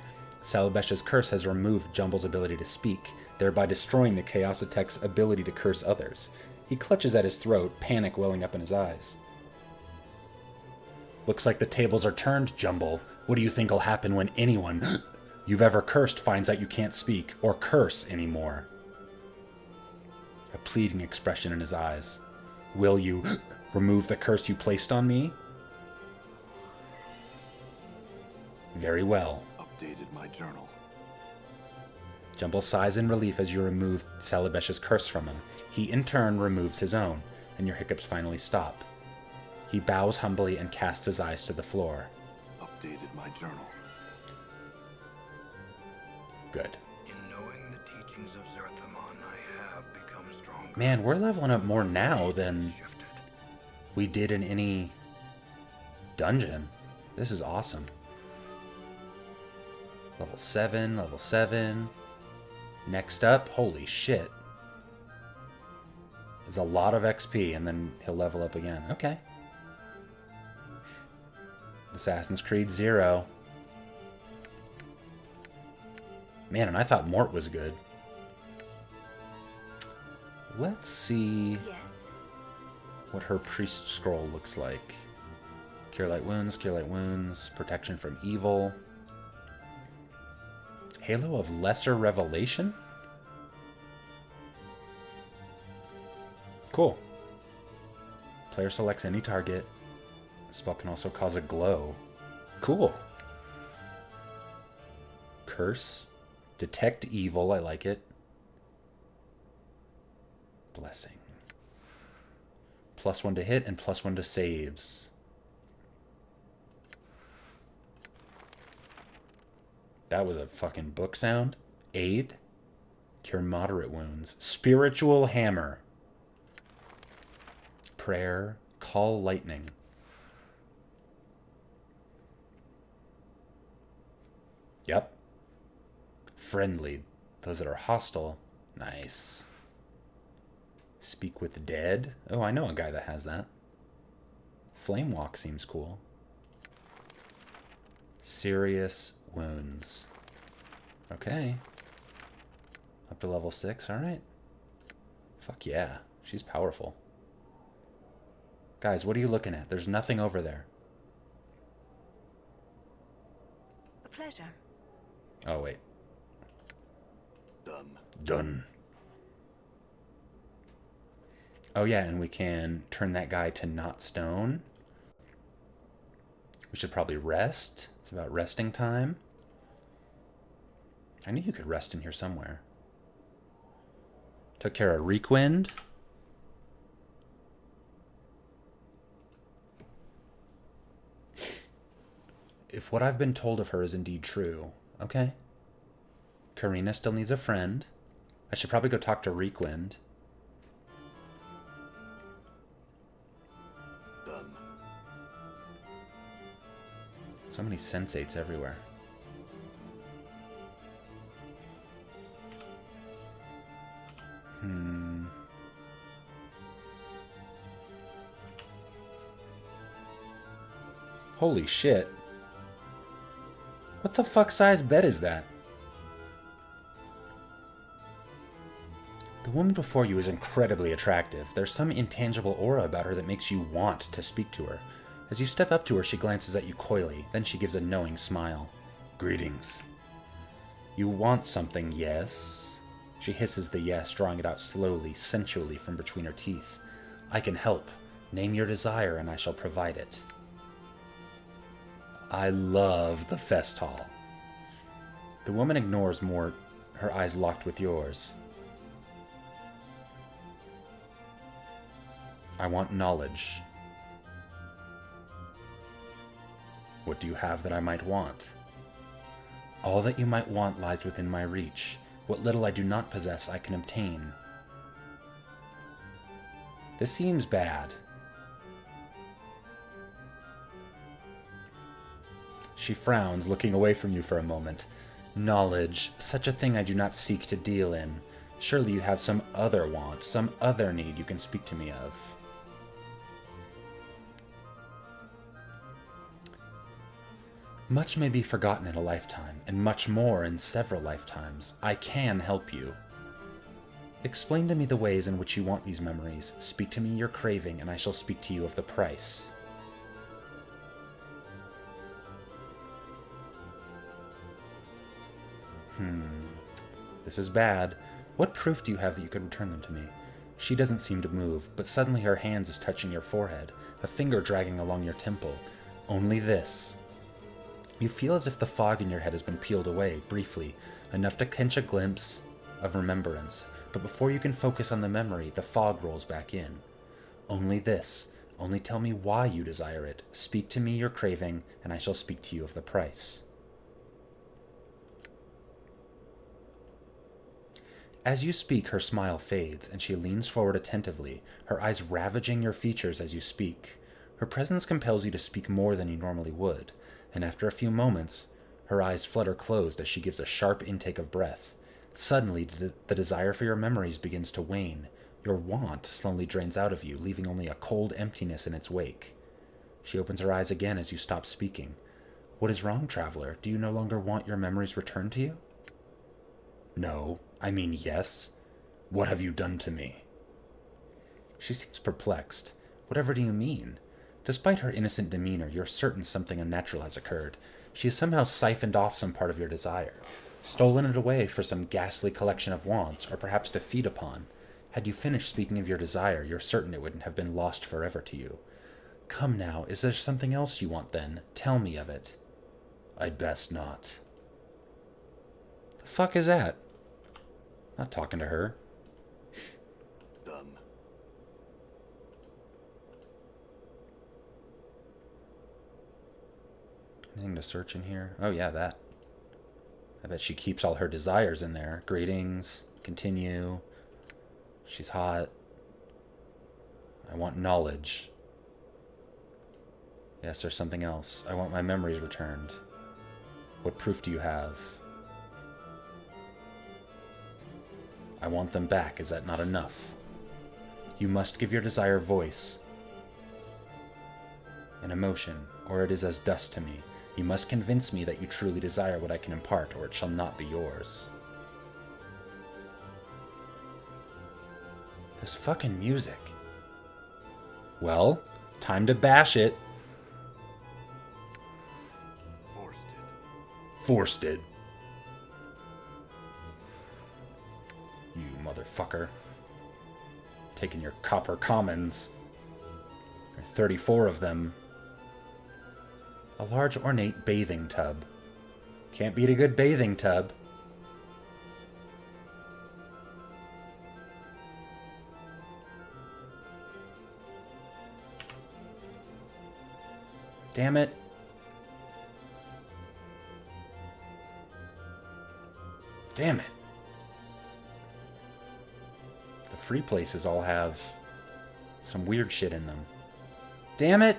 Salabesh's curse has removed Jumble's ability to speak, thereby destroying the Chaositect's ability to curse others. He clutches at his throat, panic welling up in his eyes. Looks like the tables are turned, Jumble. What do you think will happen when anyone you've ever cursed finds out you can't speak or curse anymore? A pleading expression in his eyes. Will you remove the curse you placed on me? Very well. Updated my journal. Jumble sighs in relief as you remove Salabesh's curse from him. He in turn removes his own, and your hiccups finally stop. He bows humbly and casts his eyes to the floor. Updated my journal. Good. In knowing the teachings of Zerthamon, I have become stronger. Man, we're leveling up more now than Shifted. we did in any dungeon. This is awesome. Level 7, level 7. Next up, holy shit. There's a lot of XP, and then he'll level up again. Okay. Assassin's Creed 0. Man, and I thought Mort was good. let's see Yes. what her priest scroll looks like. Cure light wounds, protection from evil. Halo of Lesser Revelation? Cool. Player selects any target. Spell can also cause a glow. Cool. Curse. Detect evil, I like it. Blessing. +1 to hit and +1 to saves. That was a fucking book sound. Aid. Cure moderate wounds. Spiritual hammer. Prayer. Call lightning. Yep. Friendly. Those that are hostile. Nice. Speak with the dead. Oh, I know a guy that has that. Flame walk seems cool. Serious wounds. Okay. Up to level 6, alright. Fuck yeah. She's powerful. Guys, what are you looking at? There's nothing over there. A pleasure. Oh, wait. Done. Done. Oh, yeah, and we can turn that guy to not stone. We should probably rest. It's about resting time. I knew you could rest in here somewhere. Took care of Reekwind. If what I've been told of her is indeed true, okay. Karina still needs a friend. I should probably go talk to Reekwind. Done. So many sensates everywhere. Holy shit. What the fuck size bed is that? The woman before you is incredibly attractive. There's some intangible aura about her that makes you want to speak to her. As you step up to her, she glances at you coyly. Then she gives a knowing smile. Greetings. You want something, yes? She hisses the yes, drawing it out slowly, sensually from between her teeth. I can help. Name your desire and I shall provide it. I love the fest hall. The woman ignores Mort, her eyes locked with yours. I want knowledge. What do you have that I might want? All that you might want lies within my reach. What little I do not possess I can obtain. This seems bad. She frowns, looking away from you for a moment. Knowledge, such a thing I do not seek to deal in. Surely you have some other want, some other need you can speak to me of. Much may be forgotten in a lifetime, and much more in several lifetimes. I can help you. Explain to me the ways in which you want these memories. Speak to me your craving, and I shall speak to you of the price. This is bad. What proof do you have that you could return them to me? She doesn't seem to move, but suddenly her hand is touching your forehead, a finger dragging along your temple. Only this. You feel as if the fog in your head has been peeled away, briefly, enough to catch a glimpse of remembrance, but before you can focus on the memory, the fog rolls back in. Only this. Only tell me why you desire it. Speak to me your craving, and I shall speak to you of the price. As you speak, her smile fades, and she leans forward attentively, her eyes ravaging your features as you speak. Her presence compels you to speak more than you normally would, and after a few moments, her eyes flutter closed as she gives a sharp intake of breath. Suddenly, the desire for your memories begins to wane. Your want slowly drains out of you, leaving only a cold emptiness in its wake. She opens her eyes again as you stop speaking. What is wrong, traveler? Do you no longer want your memories returned to you? No. I mean, yes. What have you done to me? She seems perplexed. Whatever do you mean? Despite her innocent demeanor, you're certain something unnatural has occurred. She has somehow siphoned off some part of your desire, stolen it away for some ghastly collection of wants, or perhaps to feed upon. Had you finished speaking of your desire, you're certain it wouldn't have been lost forever to you. Come now, is there something else you want then? Tell me of it. I'd best not. The fuck is that? Not talking to her. Done. Anything to search in here? Oh yeah, that. I bet she keeps all her desires in there. Greetings. Continue. She's hot. I want knowledge. Yes, there's something else. I want my memories returned. What proof do you have? I want them back. Is that not enough? You must give your desire voice and emotion, or it is as dust to me. You must convince me that you truly desire what I can impart, or it shall not be yours. This fucking music. Well, time to bash it. Forced it. You motherfucker. Taking your copper commons. There are 34 of them. A large ornate bathing tub. Can't beat a good bathing tub. Damn it. Damn it. The free places all have some weird shit in them. Damn it.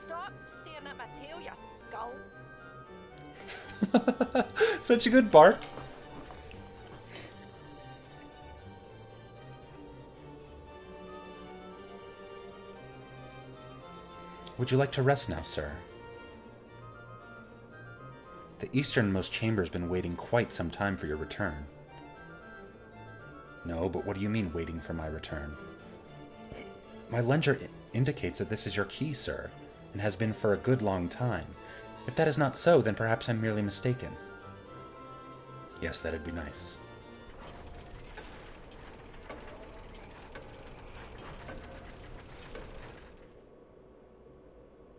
Stop staring at my tail, you skull. Such a good bark. Would you like to rest now, sir? The easternmost chamber's been waiting quite some time for your return. No, but what do you mean, waiting for my return? My ledger indicates that this is your key, sir, and has been for a good long time. If that is not so, then perhaps I'm merely mistaken. Yes, that'd be nice.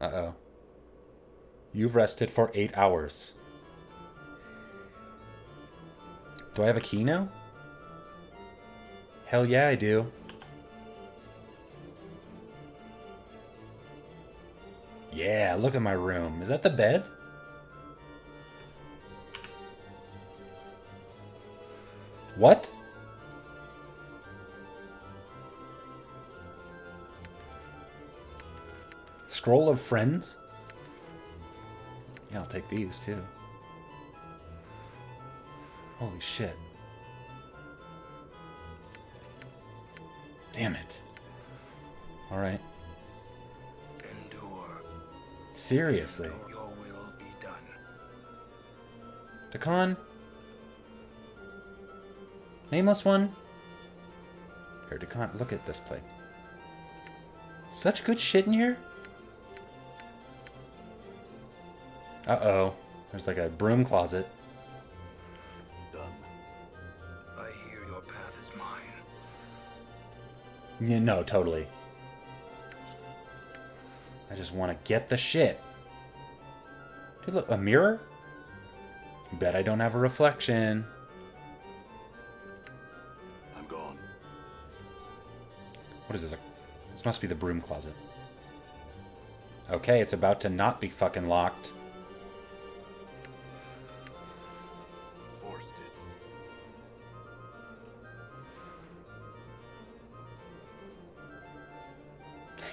Uh-oh. You've rested for 8 hours. Do I have a key now? Hell yeah, I do. Yeah, look at my room. Is that the bed? What? Scroll of Friends? Yeah, I'll take these too. Holy shit. Damn it. Alright. Endure. Seriously. Your will be done. Dakan? Nameless one? Here, Dakan, look at this plate. Such good shit in here? Uh-oh. There's like a broom closet. Done. I hear your path is mine. Yeah, no, totally. I just want to get the shit. Dude, look, a mirror? Bet I don't have a reflection. I'm gone. What is this? This must be the broom closet. Okay, it's about to not be fucking locked. Forced it.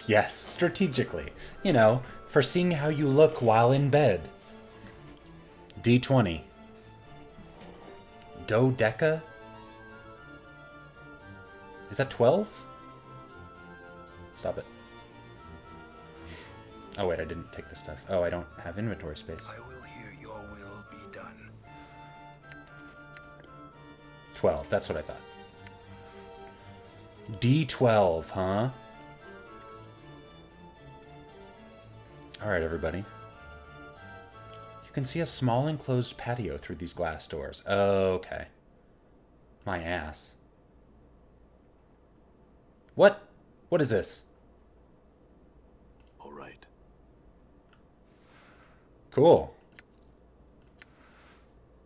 Yes, strategically. You know, for seeing how you look while in bed. D20. Dodeca? Is that 12? Stop it. Oh wait, I didn't take the stuff. Oh, I don't have inventory space. I will hear your will be done. 12, that's what I thought. D12, huh? Alright, everybody. You can see a small enclosed patio through these glass doors. Okay. My ass. What? What is this? All right. Cool.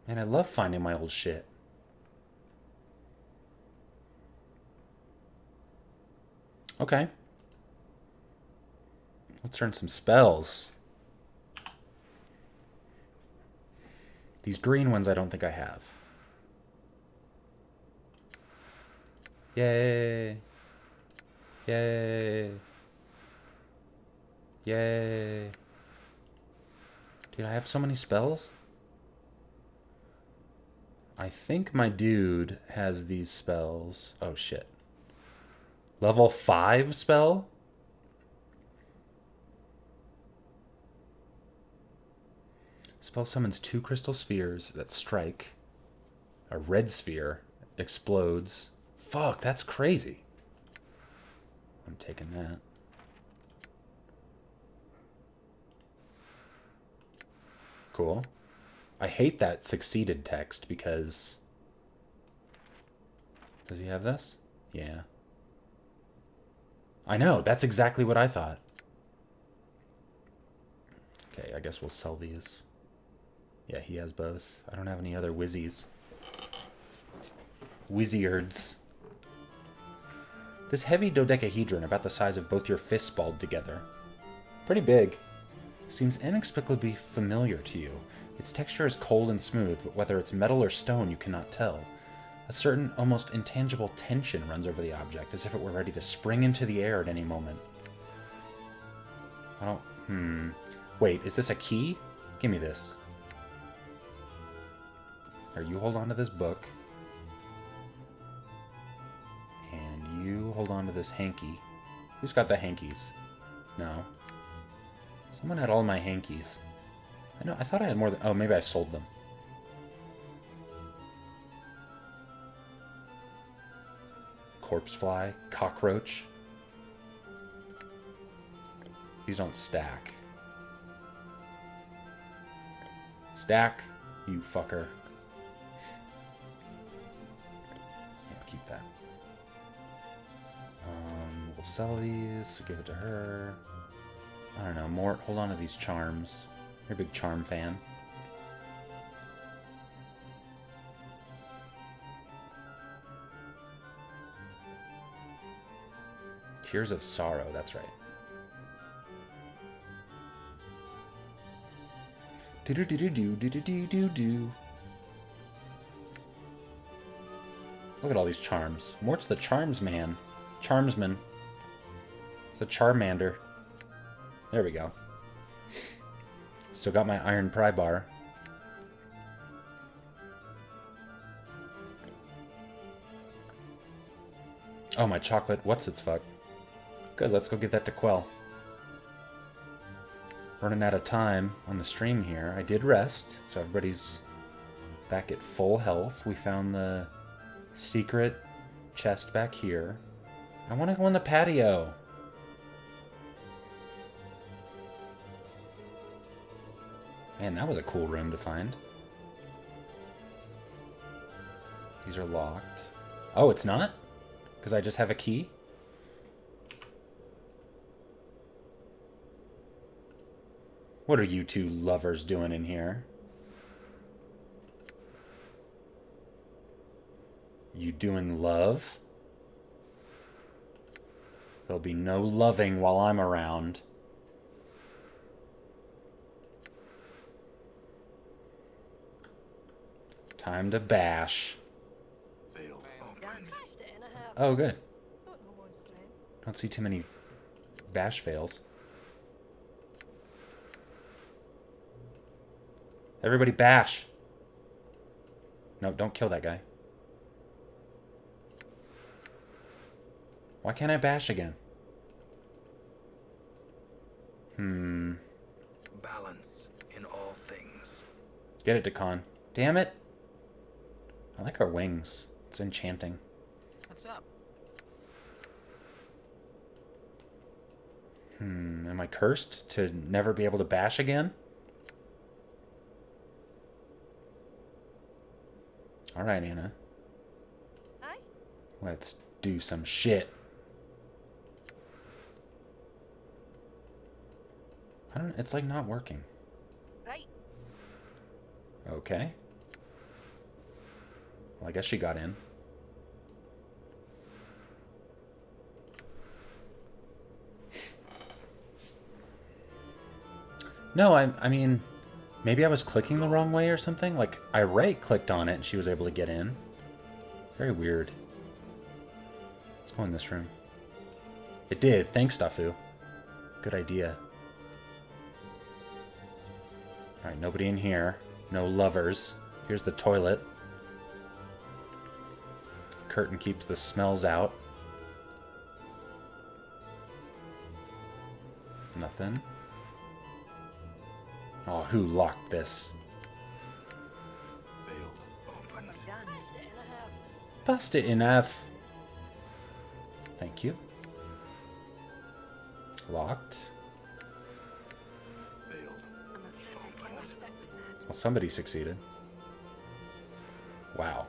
Man, I love finding my old shit. Okay. Let's learn some spells. These green ones I don't think I have. Yay. Yay. Yay. Dude, I have so many spells. I think my dude has these spells. Oh, shit. Level 5 spell? Spell summons 2 crystal spheres that strike. A red sphere explodes. Fuck, that's crazy. I'm taking that. Cool. I hate that succeeded text because... Does he have this? Yeah. I know, that's exactly what I thought. Okay, I guess we'll sell these. Yeah, he has both. I don't have any other whizzies. Wizards. This heavy dodecahedron, about the size of both your fists balled together. Pretty big. Seems inexplicably familiar to you. Its texture is cold and smooth, but whether it's metal or stone you cannot tell. A certain, almost intangible tension runs over the object, as if it were ready to spring into the air at any moment. I don't... Wait, is this a key? Give me this. Here, you hold on to this book. And you hold on to this hanky. Who's got the hankies? No. Someone had all my hankies. I thought I had more than... Oh, maybe I sold them. Corpse fly. Cockroach. These don't stack. Stack, you fucker. Yeah, keep that. We'll sell these, give it to her. I don't know, Mort, hold on to these charms. You're a big charm fan. Tears of Sorrow, that's right. Do-do-do-do-do-do-do-do-do. Look at all these charms. Mort's the charms man. Charmsman. It's a Charmander. There we go. Still got my iron pry bar. Oh, my chocolate. What's its fuck? Good, let's go give that to Quell. Running out of time on the stream here. I did rest, so everybody's back at full health. We found the secret chest back here. I want to go on the patio. Man, that was a cool room to find. These are locked. Oh, it's not? Because I just have a key? What are you two lovers doing in here? You doing love? There'll be no loving while I'm around. Time to bash. Veil open. Oh, good. Don't see too many bash fails. Everybody bash. No, don't kill that guy. Why can't I bash again? Balance in all things. Get it, Decon. Damn it. I like our wings. It's enchanting. What's up? Am I cursed to never be able to bash again? Alright, Anna. Aye? Let's do some shit. I don't... It's like not working. Right. Okay. Well, I guess she got in. No, I mean, maybe I was clicking the wrong way or something. Like, I right-clicked on it and she was able to get in. Very weird. Let's go in this room. It did. Thanks, Dafu. Good idea. Alright, nobody in here. No lovers. Here's the toilet. Curtain keeps the smells out. Nothing. Oh, who locked this? Failed. Open. Bust it enough. Thank you. Locked. Failed. Well, somebody succeeded. Wow.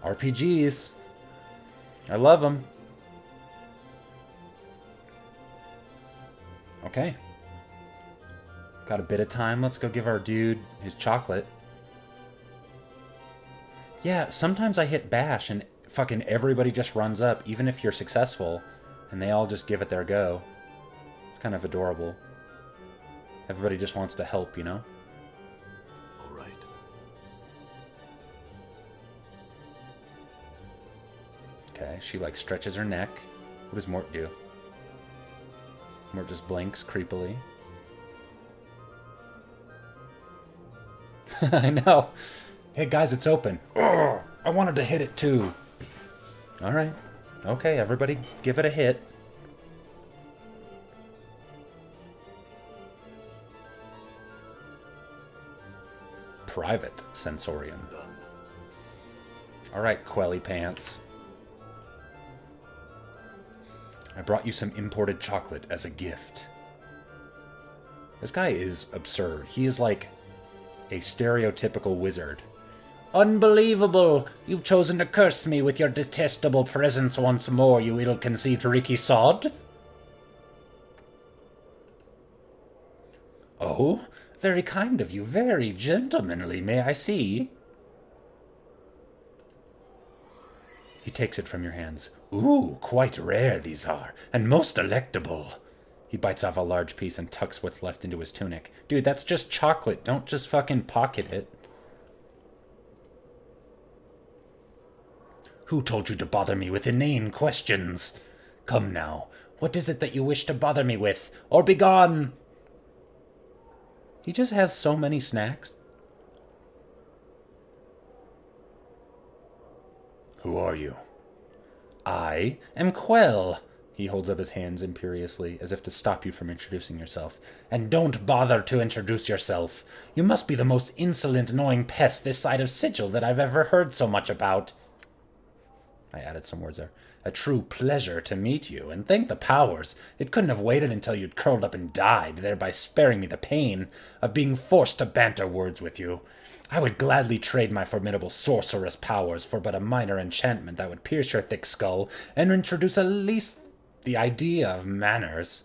RPGs. I love them. Okay. Got a bit of time. Let's go give our dude his chocolate. Yeah, sometimes I hit bash and fucking everybody just runs up, even if you're successful, and they all just give it their go. It's kind of adorable. Everybody just wants to help, you know? All right. Okay, she like stretches her neck. What does Mort do? Mort just blinks creepily. I know. Hey guys, it's open. Ugh, I wanted to hit it too. Alright. Okay, everybody give it a hit. Private Sensorium. Done. Alright, Quelly Pants. I brought you some imported chocolate as a gift. This guy is absurd. He is like a stereotypical wizard. Unbelievable! You've chosen to curse me with your detestable presence once more, you ill-conceived Ricky Sod. Oh, very kind of you, very gentlemanly, may I see? He takes it from your hands. Ooh, quite rare these are, and most delectable. He bites off a large piece and tucks what's left into his tunic. Dude, that's just chocolate. Don't just fucking pocket it. Who told you to bother me with inane questions? Come now, what is it that you wish to bother me with? Or begone! He just has so many snacks. Who are you? I am Quell. He holds up his hands imperiously, as if to stop you from introducing yourself. And don't bother to introduce yourself. You must be the most insolent, annoying pest this side of Sigil that I've ever heard so much about. I added some words there. A true pleasure to meet you, and thank the powers. It couldn't have waited until you'd curled up and died, thereby sparing me the pain of being forced to banter words with you. I would gladly trade my formidable sorceress powers for but a minor enchantment that would pierce your thick skull and introduce at least the idea of manners.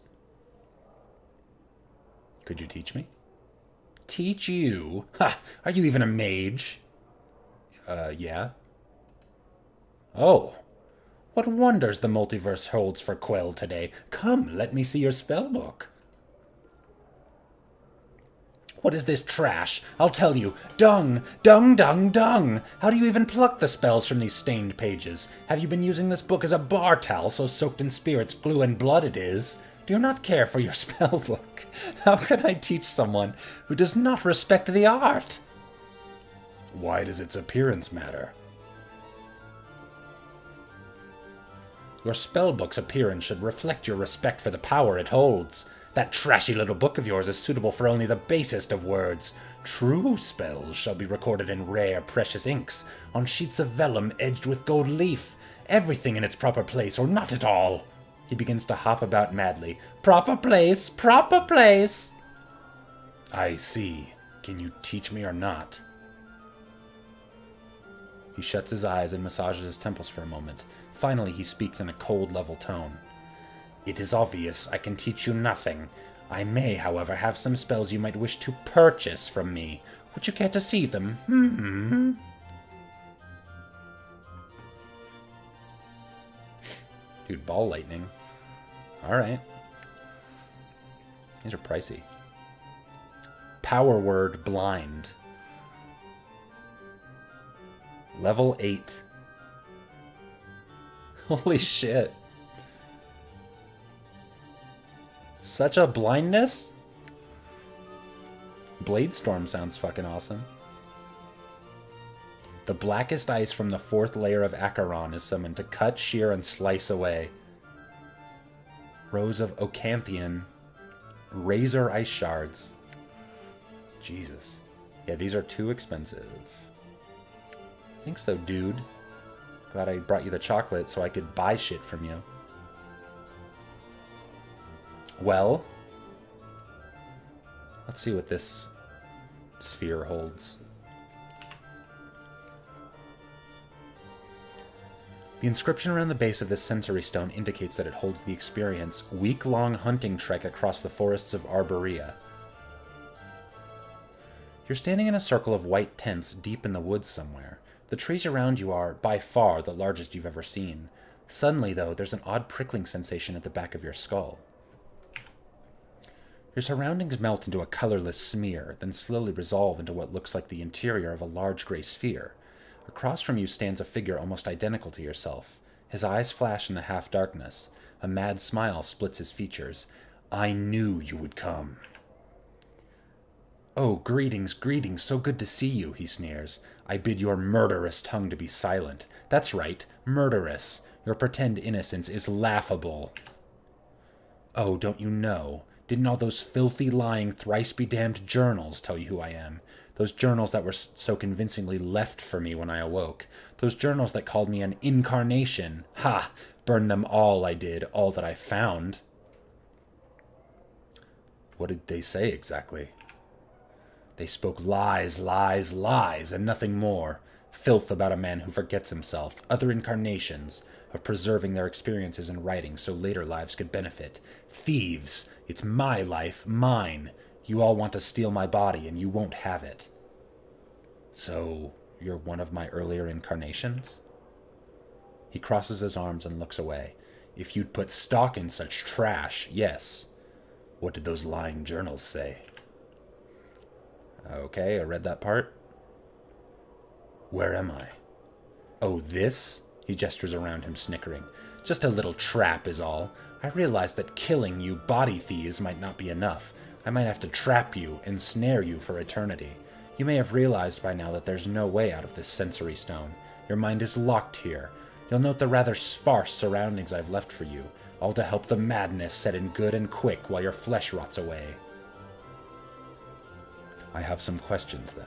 Could you teach me? Teach you? Ha! Are you even a mage? Yeah. Oh. What wonders the multiverse holds for Quell today. Come, let me see your spellbook. What is this trash? I'll tell you. Dung! Dung, dung, dung! How do you even pluck the spells from these stained pages? Have you been using this book as a bar towel, so soaked in spirits, glue, and blood it is? Do you not care for your spellbook? How can I teach someone who does not respect the art? Why does its appearance matter? Your spellbook's appearance should reflect your respect for the power it holds. That trashy little book of yours is suitable for only the basest of words. True spells shall be recorded in rare, precious inks, on sheets of vellum edged with gold leaf. Everything in its proper place, or not at all. He begins to hop about madly. Proper place, proper place. I see. Can you teach me or not? He shuts his eyes and massages his temples for a moment. Finally, he speaks in a cold, level tone. It is obvious I can teach you nothing. I may, however, have some spells you might wish to purchase from me. Would you care to see them? Dude, ball lightning. Alright. These are pricey. Power word, blind. Level 8. Holy shit. Such a blindness? Bladestorm sounds fucking awesome. The blackest ice from the 4th layer of Acheron is summoned to cut, shear, and slice away. Rows of Ocanthian Razor Ice Shards. Jesus. Yeah, these are too expensive. Thanks though, dude. Glad I brought you the chocolate so I could buy shit from you. Well, let's see what this sphere holds. The inscription around the base of this sensory stone indicates that it holds the experience week-long hunting trek across the forests of Arborea. You're standing in a circle of white tents deep in the woods somewhere. The trees around you are, by far, the largest you've ever seen. Suddenly, though, there's an odd prickling sensation at the back of your skull. Your surroundings melt into a colorless smear, then slowly resolve into what looks like the interior of a large gray sphere. Across from you stands a figure almost identical to yourself. His eyes flash in the half-darkness. A mad smile splits his features. I knew you would come. Oh, greetings, greetings, so good to see you, he sneers. I bid your murderous tongue to be silent. That's right, murderous. Your pretend innocence is laughable. Oh, don't you know? Didn't all those filthy, lying, thrice-be-damned journals tell you who I am? Those journals that were so convincingly left for me when I awoke. Those journals that called me an incarnation. Ha! Burn them all, I did, all that I found. What did they say exactly? They spoke lies, lies, lies, and nothing more. Filth about a man who forgets himself, other incarnations, of preserving their experiences in writing so later lives could benefit. Thieves! It's my life, mine. You all want to steal my body, and you won't have it. So, you're one of my earlier incarnations? He crosses his arms and looks away. If you'd put stock in such trash, yes. What did those lying journals say? Okay, I read that part. Where am I? Oh, this? He gestures around him, snickering. Just a little trap is all. I realized that killing you body thieves might not be enough. I might have to trap you, ensnare you for eternity. You may have realized by now that there's no way out of this sensory stone. Your mind is locked here. You'll note the rather sparse surroundings I've left for you, all to help the madness set in good and quick while your flesh rots away. I have some questions, then.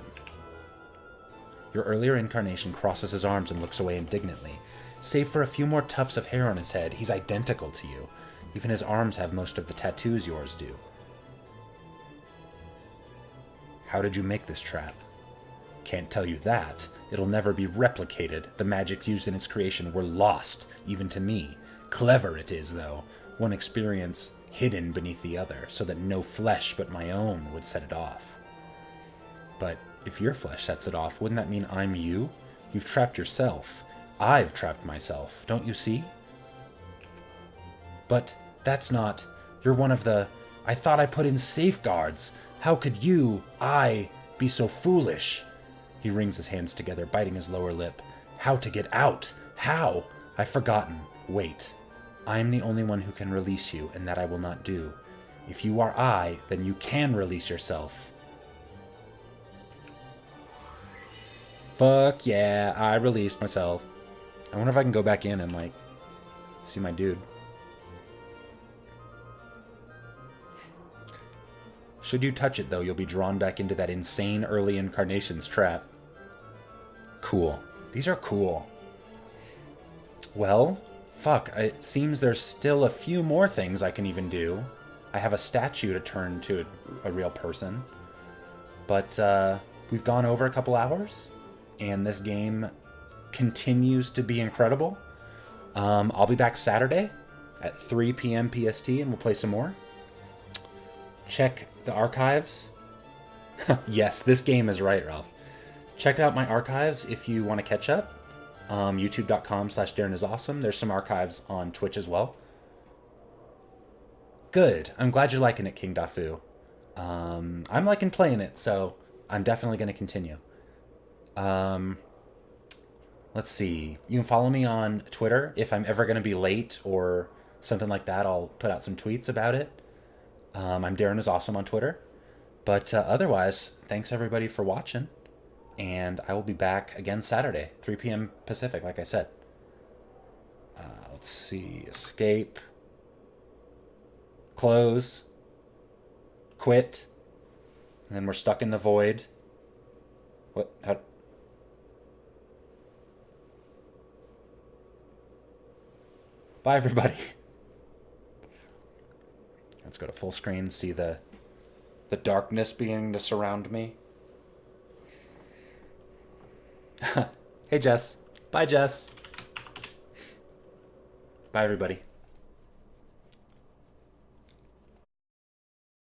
Your earlier incarnation crosses his arms and looks away indignantly. Save for a few more tufts of hair on his head, he's identical to you. Even his arms have most of the tattoos yours do. How did you make this trap? Can't tell you that. It'll never be replicated. The magics used in its creation were lost, even to me. Clever it is, though. One experience hidden beneath the other, so that no flesh but my own would set it off. But if your flesh sets it off, wouldn't that mean I'm you? You've trapped yourself. I've trapped myself, don't you see? But that's not... You're one of the... I thought I put in safeguards. How could you, I, be so foolish? He wrings his hands together, biting his lower lip. How to get out? How? I've forgotten. Wait. I am the only one who can release you, and that I will not do. If you are I, then you can release yourself. Fuck yeah, I released myself. I wonder if I can go back in and, like, see my dude. Should you touch it, though, you'll be drawn back into that insane early incarnations trap. Cool. These are cool. Well, fuck, it seems there's still a few more things I can even do. I have a statue to turn to a real person. But we've gone over a couple hours, and this game continues to be incredible. I'll be back Saturday at 3 p.m. PST, and we'll play some more. Check the archives. Yes, this game is right, Ralph. Check out my archives if you want to catch up. YouTube.com/DarinIsAwesome. There's some archives on Twitch as well. Good. I'm glad you're liking it, King Dafu. I'm liking playing it, so I'm definitely going to continue. Let's see. You can follow me on Twitter. If I'm ever going to be late or something like that, I'll put out some tweets about it. I'm Darin is Awesome on Twitter. But otherwise, thanks everybody for watching. And I will be back again Saturday, 3 p.m. Pacific, like I said. Let's see. Escape. Close. Quit. And then we're stuck in the void. What? How? Bye, everybody. Let's go to full screen, see the darkness beginning to surround me. Hey, Jess. Bye, Jess. Bye, everybody.